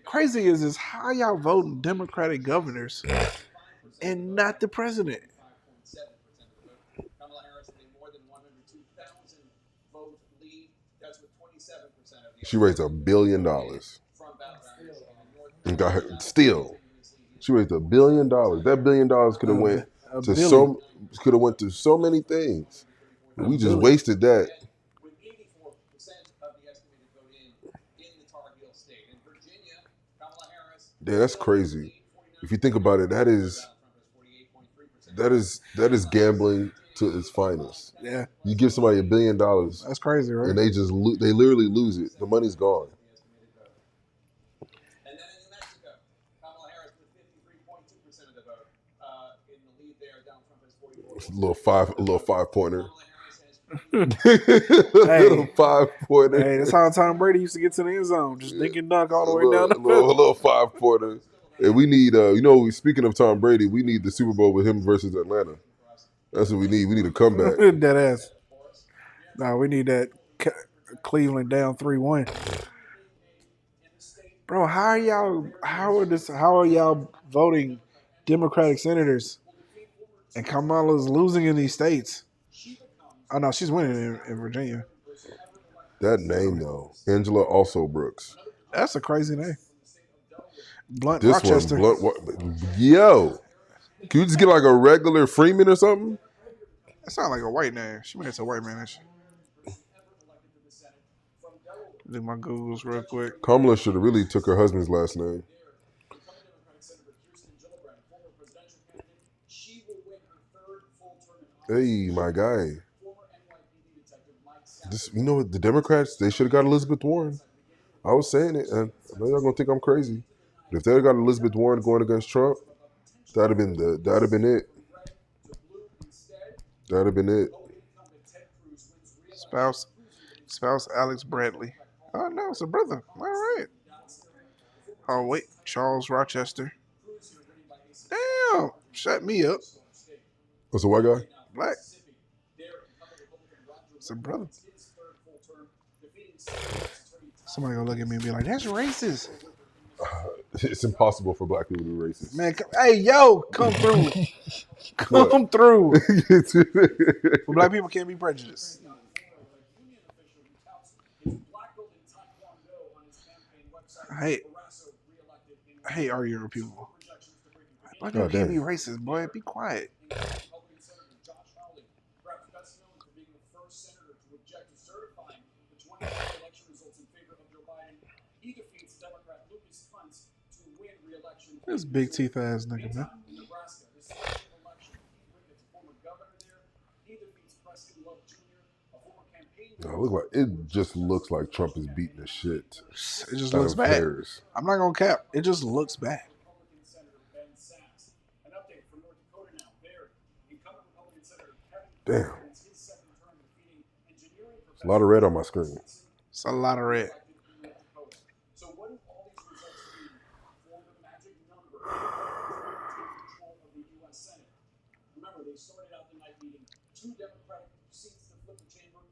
Crazy is how y'all voting Democratic governors and not the president. She raised $1 billion and got her still. She raised $1 billion. That $1 billion could have went to so many things. We just wasted that. With 84% of the estimated vote in the Tar Heel state. In Virginia, Kamala Harris. Yeah, that's crazy. If you think about it, that is gambling to its finest. Yeah, you give somebody $1 billion, that's crazy, right? and they literally lose it. The money's gone. And then in New Mexico, Kamala Harris with 53.2% of the vote in the lead there. Donald Trump has 44. A little five pointer. Hey. Little 5-pointer. Hey, that's how Tom Brady used to get to the end zone. Just dink and dunk all the way down the A field. little 5-pointer. And we need, speaking of Tom Brady, we need the Super Bowl with him versus Atlanta. That's what we need. We need a comeback. Dead ass. No, we need that Cleveland down 3-1. Bro, how are y'all voting Democratic senators and Kamala's losing in these states? Oh no, she's winning in Virginia. That name though, Angela Also Brooks. That's a crazy name. Blunt This Rochester. Yo, can you just get like a regular Freeman or something? That sounds like a white name. She made it a white man. Do my Googles real quick. Kamala should have really took her husband's last name. Hey, my guy. The Democrats, they should have got Elizabeth Warren. I was saying it, and I know y'all gonna think I'm crazy. But if they had got Elizabeth Warren going against Trump, that'd have been it. That'd have been it. Spouse Alex Bradley. Oh no, it's a brother. All right. Oh wait, Charles Rochester. Damn, shut me up. What's a white guy? Black. It's a brother. Somebody gonna look at me and be like, "That's racist." It's impossible for black people to be racist. Man, hey yo, come through, come through. Well, black people can't be prejudiced. I hate arguing with people. Black people can't be racist, boy. Be quiet. This big teeth ass nigga, man. It just looks like Trump is beating the shit. It just looks bad. Harris. I'm not gonna cap. It just looks bad. Damn. There's a lot of red on my screen. It's a lot of red. So what do all these results mean for the magic number control of the U.S. Senate? Remember, they started out the night meeting 2 Democratic seats to flip the chamber,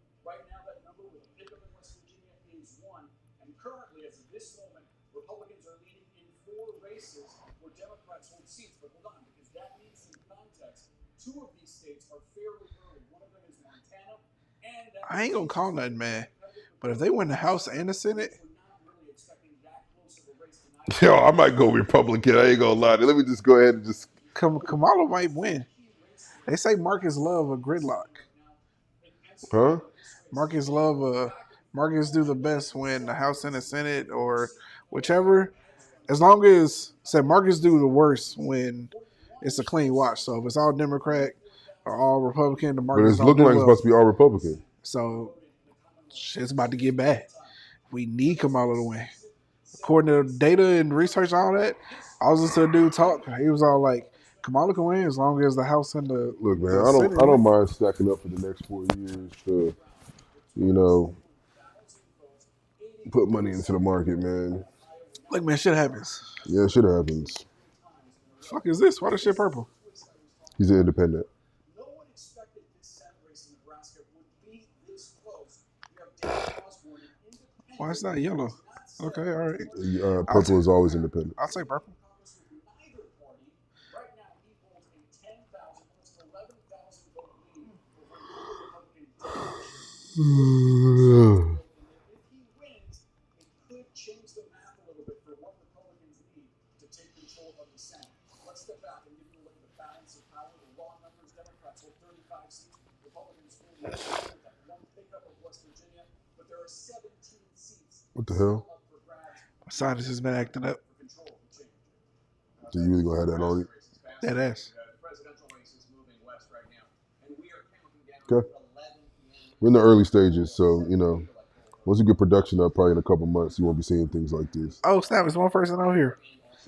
races where Democrats hold seats, but hold on, because that needs some context. 2 of these states are fairly early. One of them is Montana, and I ain't gonna call nothing, man. But if they win the House and the Senate, we're not really expecting that close of a race tonight. Yo, I might go Republican. I ain't gonna lie. Let me just go ahead and just. Kamala might win. They say Marcus Love a gridlock. Huh? Marcus do the best when the House and the Senate or whichever. As long as Marcus do the worst when it's a clean wash. So if it's all Democrat or all Republican, the But Marcus it's don't looking do like it's well. supposed to be all Republican. So shit's about to get bad. We need Kamala to win. According to data and research and all that, I was listening to a dude talk. He was all like, Kamala can win as long as the House and the Look, man, the I Senate don't win. mind stacking up for the next 4 years to, put money into the market, man. Look, man, shit happens. Yeah, shit happens. Fuck is this? Why the shit purple? He's an independent. No one expected this Senate race in Nebraska would be this close. You have David Osborne, an independent. Why it's not yellow? Okay, all right. Purple is always independent. I'll say purple. Neither party. Right now, he holds a 10,000, almost 11,000 vote lead over Republican. If he wins, it could change the math a little bit for what Republicans need to take control of the Senate. Let's step back and give you a look at the balance of power. The raw numbers: Democrats hold 35 seats, Republicans hold one pickup of West Virginia, but there are 17 seats. What the hell? My sinus has been acting up. So you really gonna have that on you? That ass. Okay. We're in the early stages, so once you get production up, probably in a couple months, you won't be seeing things like this. Oh snap! It's one person out here.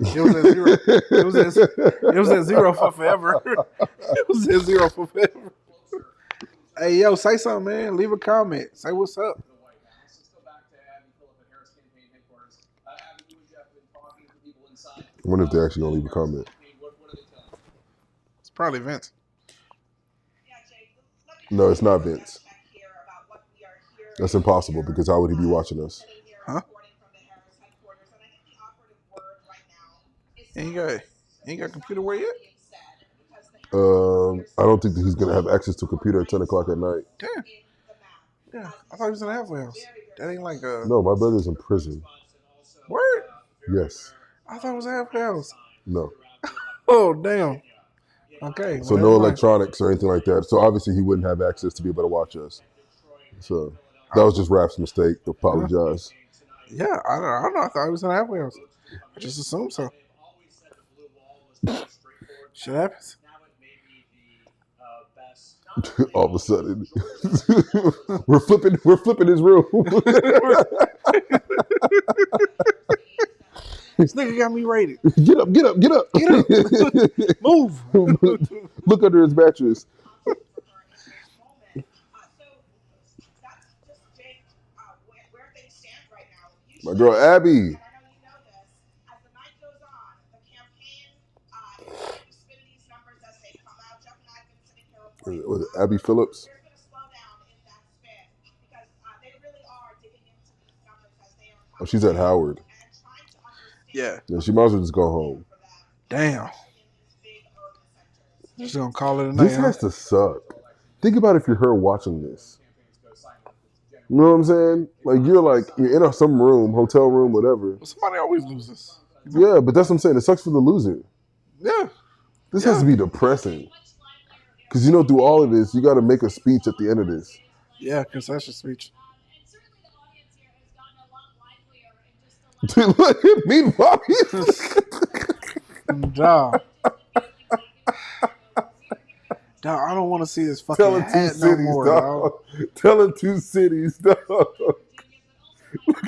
It was at 0. It was at 0 for forever. It was at 0 for forever. Hey yo, say something, man. Leave a comment. Say what's up. I wonder if they're actually gonna leave a comment. It's probably Vince. No, it's not Vince. That's impossible because how would he be watching us? Huh? Ain't got computer yet? I don't think that he's gonna have access to a computer at 10 o'clock at night. Damn. Yeah, I thought he was in a halfway house. That ain't like a No, my brother's in prison. word. Yes. I thought it was a halfway house. No. Oh damn. Okay. So well, no never mind. electronics or anything like that. So obviously he wouldn't have access to be able to watch us. So that was just Raph's mistake. Apologize. Yeah, I don't know. I thought it was in a halfway house. I just assumed so. Shit happens. All of a sudden, we're flipping his room. This nigga got me rated. Get up. Move. Look under his mattress. My girl Abby. Was it Abby Phillips? Oh, she's at Howard. Yeah. Yeah, she might as well just go home. Damn. Just gonna call it a night. This has to suck. Think about if you're her watching this. You know what I'm saying? Like you're in some room, hotel room, whatever. Somebody always loses. Yeah, but that's what I'm saying. It sucks for the loser. Yeah. This has to be depressing. Because through all of this, you got to make a speech at the end of this. Yeah, concession speech. Meanwhile, Dog, I don't want to see this fucking telling two hat no cities, more, dog. dog. Telling two cities, dog. Look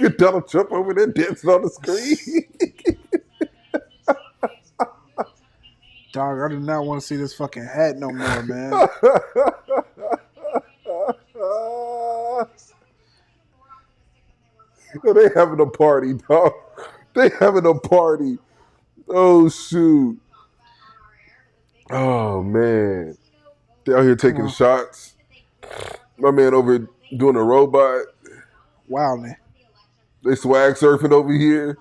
at Donald Trump over there dancing on the screen. Dog, I do not want to see this fucking hat no more, man. They having a party, dog. They having a party. Oh, shoot. Oh, man. They out here taking shots. My man over doing a robot. Wow, man. They swag surfing over here.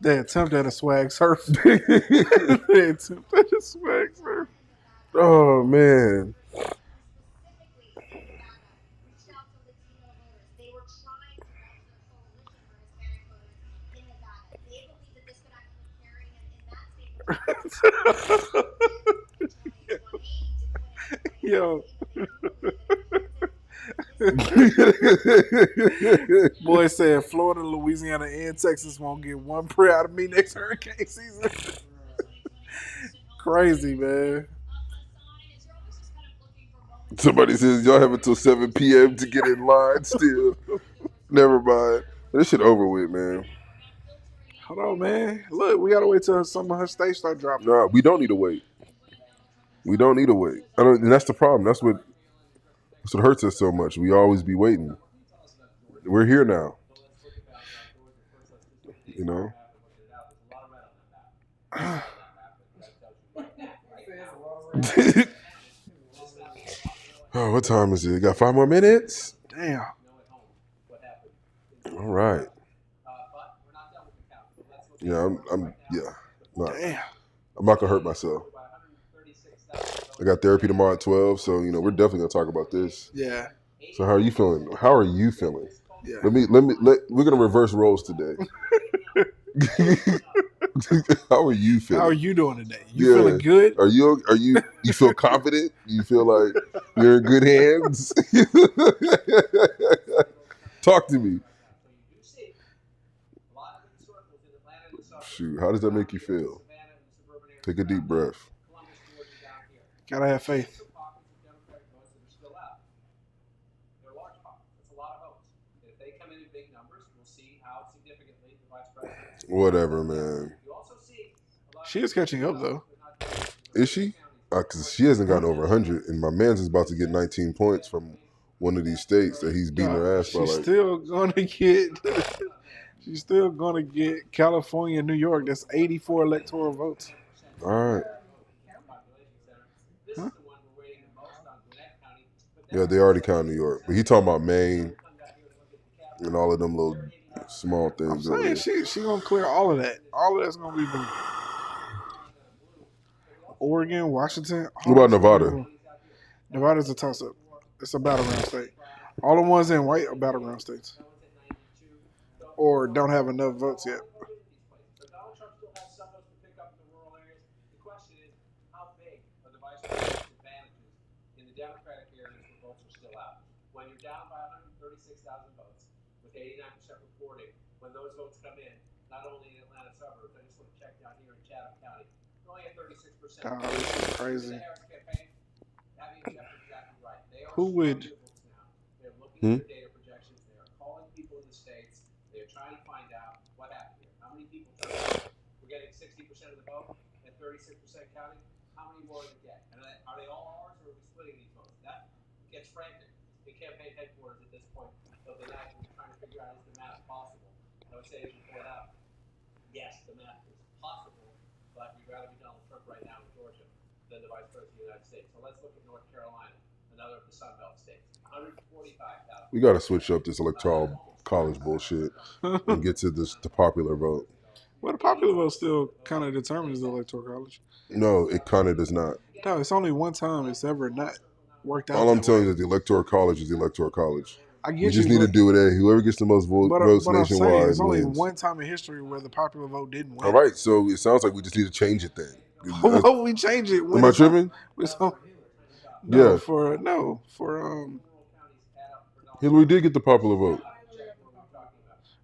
They attempted a swag surf. They attempted a swag surf. Oh man. Yo. Boy said Florida, Louisiana, and Texas won't get one prayer out of me next hurricane season. Crazy, man. Somebody says y'all have until 7 p.m. to get in line still. Never mind. This shit over with, man. Hold on, man. Look, we gotta wait till some of her states start dropping. Nah, we don't need to wait. We don't need to wait. And that's the problem. That's what hurts us so much. We always be waiting. We're here now. You know? Oh, what time is it? Got 5 more minutes? Damn. All right. Yeah, Damn. I'm not gonna hurt myself. I got therapy tomorrow at 12, so we're definitely gonna talk about this. Yeah. So how are you feeling? How are you feeling? Yeah. We're gonna reverse roles today. How are you feeling? How are you doing today? You feeling good? Are you feel confident? You feel like you're in good hands? Talk to me. Shoot, how does that make you feel? Take a deep breath. Gotta have faith. Whatever, man. She is catching up, though. Is she? Because she hasn't gotten over 100, and my man's is about to get 19 points from one of these states that he's beating her ass by. She's still gonna get. She's still gonna get California, New York. That's 84 electoral votes. All right. Huh? Yeah, they already count New York, but he talking about Maine and all of them little small things. I'm saying she gonna clear all of that. All of that's gonna be blue. Oregon, Washington. What about Nevada? Nevada's a toss-up. It's a battleground state. All the ones in white are battleground states, or don't have enough votes yet. When you're down by 136,000 votes with 89% reporting, when those votes come in, not only in Atlanta suburbs, I just want to check down here in Chatham County, you're only at 36%. Oh, this is crazy. Who would? They're looking at data projections. They are calling people in the states. They're trying to find out what happened here. How many people we're getting 60% of the vote and 36% counting? How many more are they get? And are they all ours, or are we splitting these votes? That gets frantic. The campaign headquarters at this point of the night, we're trying to figure out, is the math possible? I would say, as you point out, yes, the math is possible, but you'd rather be Donald Trump right now in Georgia than the Vice President of the United States. So let's look at North Carolina, another of the Sun Belt states. 145,000. We got to switch up this electoral college bullshit and get to the popular vote. Well, the popular vote still kind of determines the electoral college. No, it kind of does not. No, it's only one time it's ever not worked out. All I'm telling you is the electoral college is the electoral college. I get you just need to do it. Whoever gets the most votes nationwide saying, it's only wins. one time in history where the popular vote didn't win. All right, so it sounds like we just need to change it then. Why would we change it? Am I tripping? No, yeah. Hillary did get the popular vote.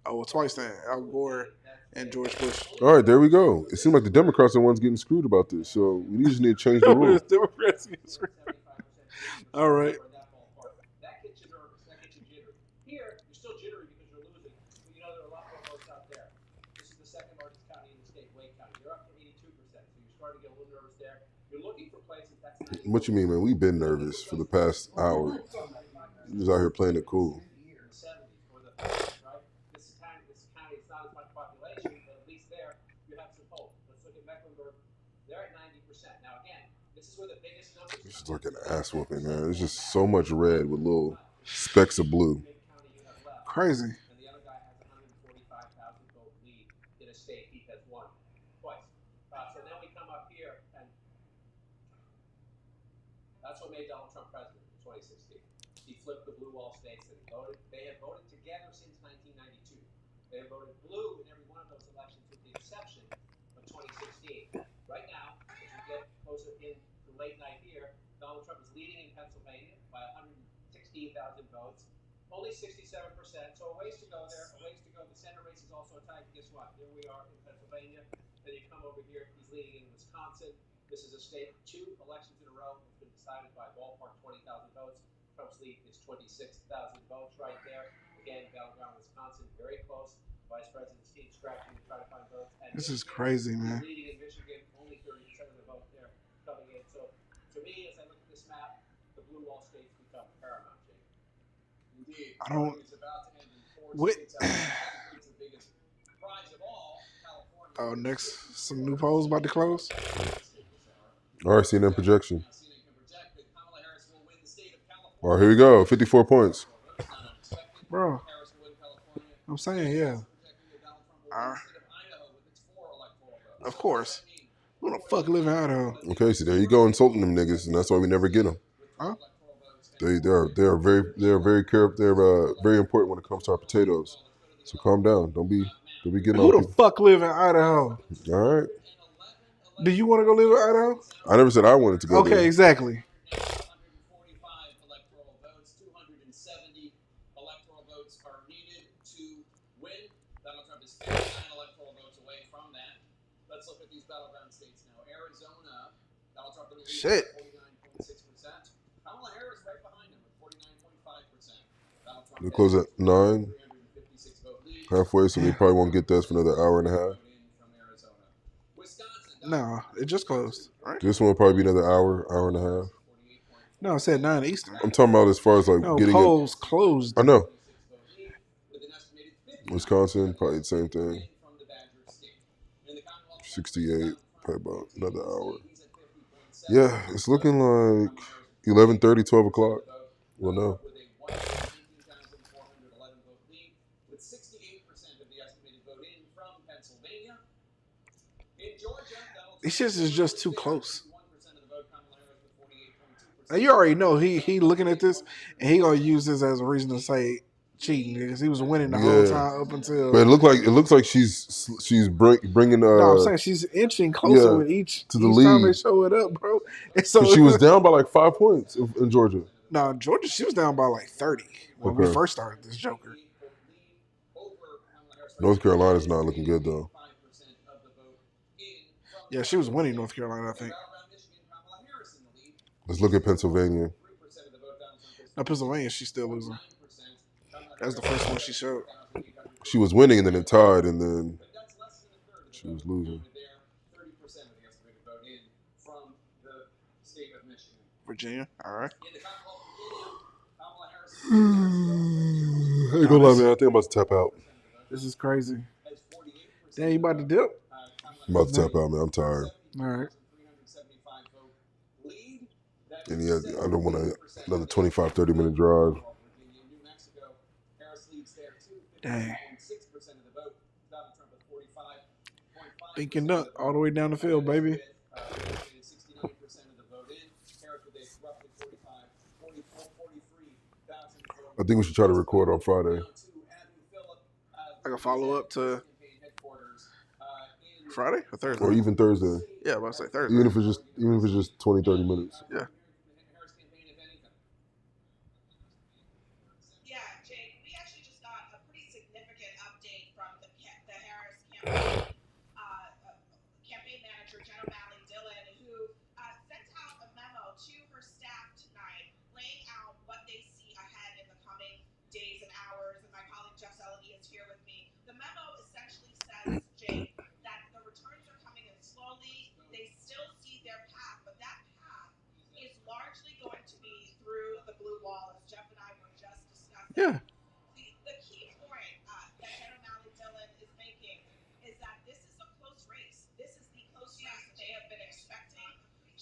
Oh, well, twice then. Al Gore and George Bush. All right, there we go. It seems like the Democrats are the ones getting screwed about this, so we just need to change the rules. Democrats getting screwed. All right. That gets you nervous. That gets you jittery. Here, you're still jittery because you're losing, but you know there are a lot more votes out there. This is the second largest county in the state, Wake County. You're up to 82%, so you're starting to get a little nervous there. You're looking for places that's not. What you mean, man? We've been nervous for the past hour. We're just out here playing it cool. This county is not as much population, but at least there you have some hope. Let's look at Mecklenburg. They're at 90%. Now, again, this is where the biggest numbers. This is like an ass whooping, man. There's just so much red with little specks of blue. Crazy. And the other guy has 145,000 vote lead in a state he has won twice. So then we come up here, and that's what made Donald Trump president in 2016. He flipped the blue wall states that he voted. They have voted together since 1992. They have voted blue in every one of those elections with the exception of 2016. Right now, as we get closer in the late night here, Donald Trump is leading in Pennsylvania by 116,000 votes. Only 67%, so a ways to go there, a ways to go. The Senate race is also tight. Guess what? Here we are in Pennsylvania. Then you come over here, he's leading in Wisconsin. This is a state, 2 elections in a row. It's been decided by ballpark 20,000 votes. Trump's lead is 26,000 votes right there. Again, battleground Wisconsin, very close. Vice President Steve scratching to try to find votes. And This is crazy, man. leading in Michigan, only 30% of the vote there coming in. So to me, as I look at this map, the blue wall states become paramount, Jake. Indeed. I don't- It's about to end in 4 What- states. I think it's the biggest prize of all, California. Oh, next, some new polls about to close. All right, CNN projection. Now, CNN can project that Kamala Harris will win the state of California. All right, here we go. 54 points. It's not unexpected. Bro, Harris will win California. I'm saying, yeah. Projecting that Donald Trump will win the state of Idaho with its 4 electoral votes. Of course. Who the fuck live in Idaho? Okay, so there you go, insulting them niggas, and that's why we never get them. Huh? They are very careful. They're very important when it comes to our potatoes. So calm down. Don't be getting Who on. the fuck live in Idaho? All right. Do you want to go live in Idaho? I never said I wanted to go Okay, there. exactly. 145 electoral votes, 270 electoral votes are needed to win. Donald Trump is 59 electoral votes away from that. Let's look at these battleground states now. Arizona, Donald Trump in the lead Shit. with 49.6%. Kamala Harris right behind him with 49.5%. Donald Trump They close at 9, 356 vote lead. halfway, so we probably won't get that for another hour and a half. From Arizona. Wisconsin, No, it just closed. Right? This one will probably be another hour and a half. No, it said 9 Eastern. I'm talking about as far as like No, getting it. polls closed. I know. Wisconsin, probably the same thing. 68, probably about another hour. Yeah, it's looking like 11:30, 12 o'clock. We'll know. With 68% of the estimated vote in from Pennsylvania. In Georgia, These shits is just too close. 51% of the vote, Kamala Harris with 48.2%. Now, you already know he looking at this and he gonna use this as a reason to say cheating because he was winning the whole Yeah. time up until. But it looks like she's bringing. No, I'm saying she's inching closer yeah, with each to the time they lead. show it up, bro. And so She was down by like 5 points in Georgia. No, Georgia, she was down by like 30 when we Okay. first started this Joker. North Carolina's not looking good though. Yeah, she was winning North Carolina, I think. Let's look at Pennsylvania. Now Pennsylvania, she's still losing. That's the first one she showed. She was winning and then it tied and then she was losing. Virginia, all right. I ain't gonna lie, man. I think I'm about to tap out. This is crazy. Damn, you about to dip? I'm about to tap out, man. I'm tired. All right. And yeah, I don't want another 25, 30 minute drive. Dang. Thinking duck all the way down the field, baby. I think we should try to record on Friday. I can follow up to Friday or Thursday? Or even Thursday. Yeah, I was about to say Thursday. Even if it's just 20, 30 minutes. Yeah. Yeah, Jake, we actually just got a pretty significant update from the Harris campaign campaign manager, Jen O'Malley Dillon, who sent out a memo to her staff tonight laying out what they see ahead in the coming days and hours. And my colleague Jeff Zeleny is here with me. The memo essentially says, Jake, that the returns are coming in slowly. They still see their path, but that path is largely going to be through the blue wall, as Jeff and I were just discussing. Yeah. The key point that Jen O'Malley Dillon is making is that this is a close race. This is the close race that they have been expecting.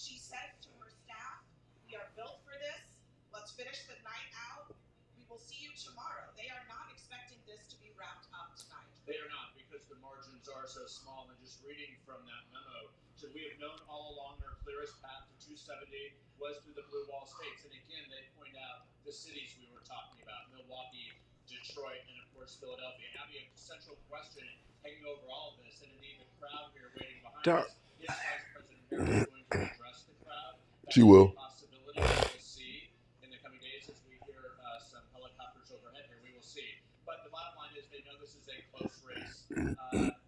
She says to her staff, we are built for this. Let's finish the night out. We we'll see you tomorrow. They are not expecting this to be wrapped up tonight. They are not, because the margins are so small. And just reading from that memo, so we have known all along our clearest path to 270 was through the blue wall states. And again, they point out the cities we were talking about: Milwaukee, Detroit, and of course Philadelphia. Now we have the central question hanging over all of this, and indeed the crowd here waiting behind Doc. us. Is Vice President Harris going to address the crowd? That She is will. a possibility. We will see in the coming days as we hear some helicopters overhead here. We will see. But the bottom line is they know this is a close race.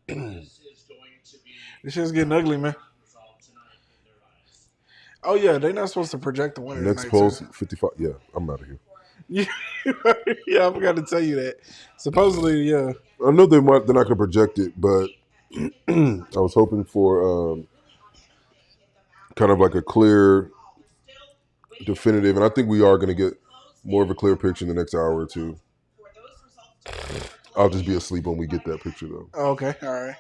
This is going to be This shit's getting ugly, man. not resolved tonight in their eyes. Oh yeah, they're not supposed to project the winner Next tonight, poll, too. 55. Yeah, I'm out of here. Yeah, I forgot to tell you that. Supposedly, yeah. I know they're not going to project it, but I was hoping for kind of like a clear, definitive, and I think we are going to get more of a clear picture in the next hour or two. I'll just be asleep when we get that picture, though. Oh, okay, all right.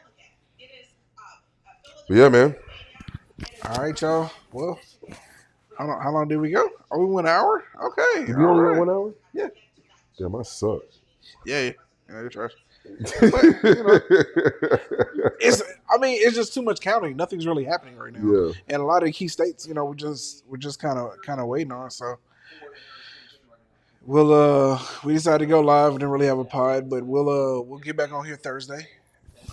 But yeah, man. All right, y'all. Well, how long did we go? Oh, we went an hour? Okay. Did we all only right. went 1 hour? Yeah. Damn, I suck. Yeah, you're trash. But, you know, it's just too much counting. Nothing's really happening right now. Yeah. And a lot of the key states, we're just kind of waiting on. So we decided to go live. We didn't really have a pod, but we'll get back on here Thursday.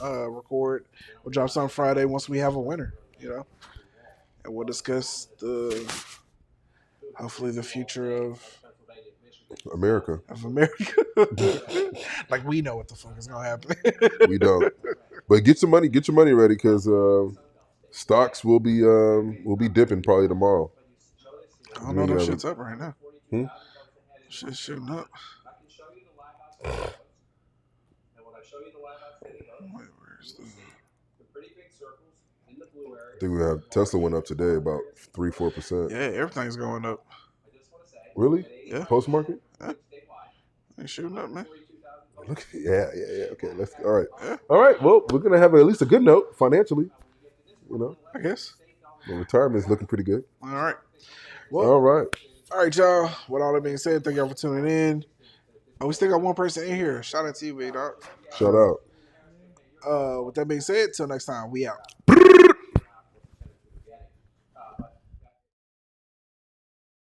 Record. We'll drop something Friday once we have a winner. And we'll discuss hopefully the future of America. America. Like we know what the fuck is gonna happen. We don't. But get your money ready, because stocks will be dipping probably tomorrow. I don't know. That shit's up right now. Shit's shooting up. I can show you the live outside votes. And when I show you the live outside votes, Wait, where's the? the pretty big circles in the blue area. I think we have Tesla went up today about 3-4%. Yeah, everything's going up. I just want to say, Really? Yeah. Post market? statewide, They shooting up, man. 42,000 votes. Look, yeah. Okay, let's. All right. Yeah. All right. Well, we're gonna have at least a good note financially. I guess. The retirement is looking pretty good. All right. Well, All right. all right, y'all. With all that being said, thank y'all for tuning in. Oh, we still got one person in here. Shout out to you, big dog. Shout out. With that being said, till next time, we out.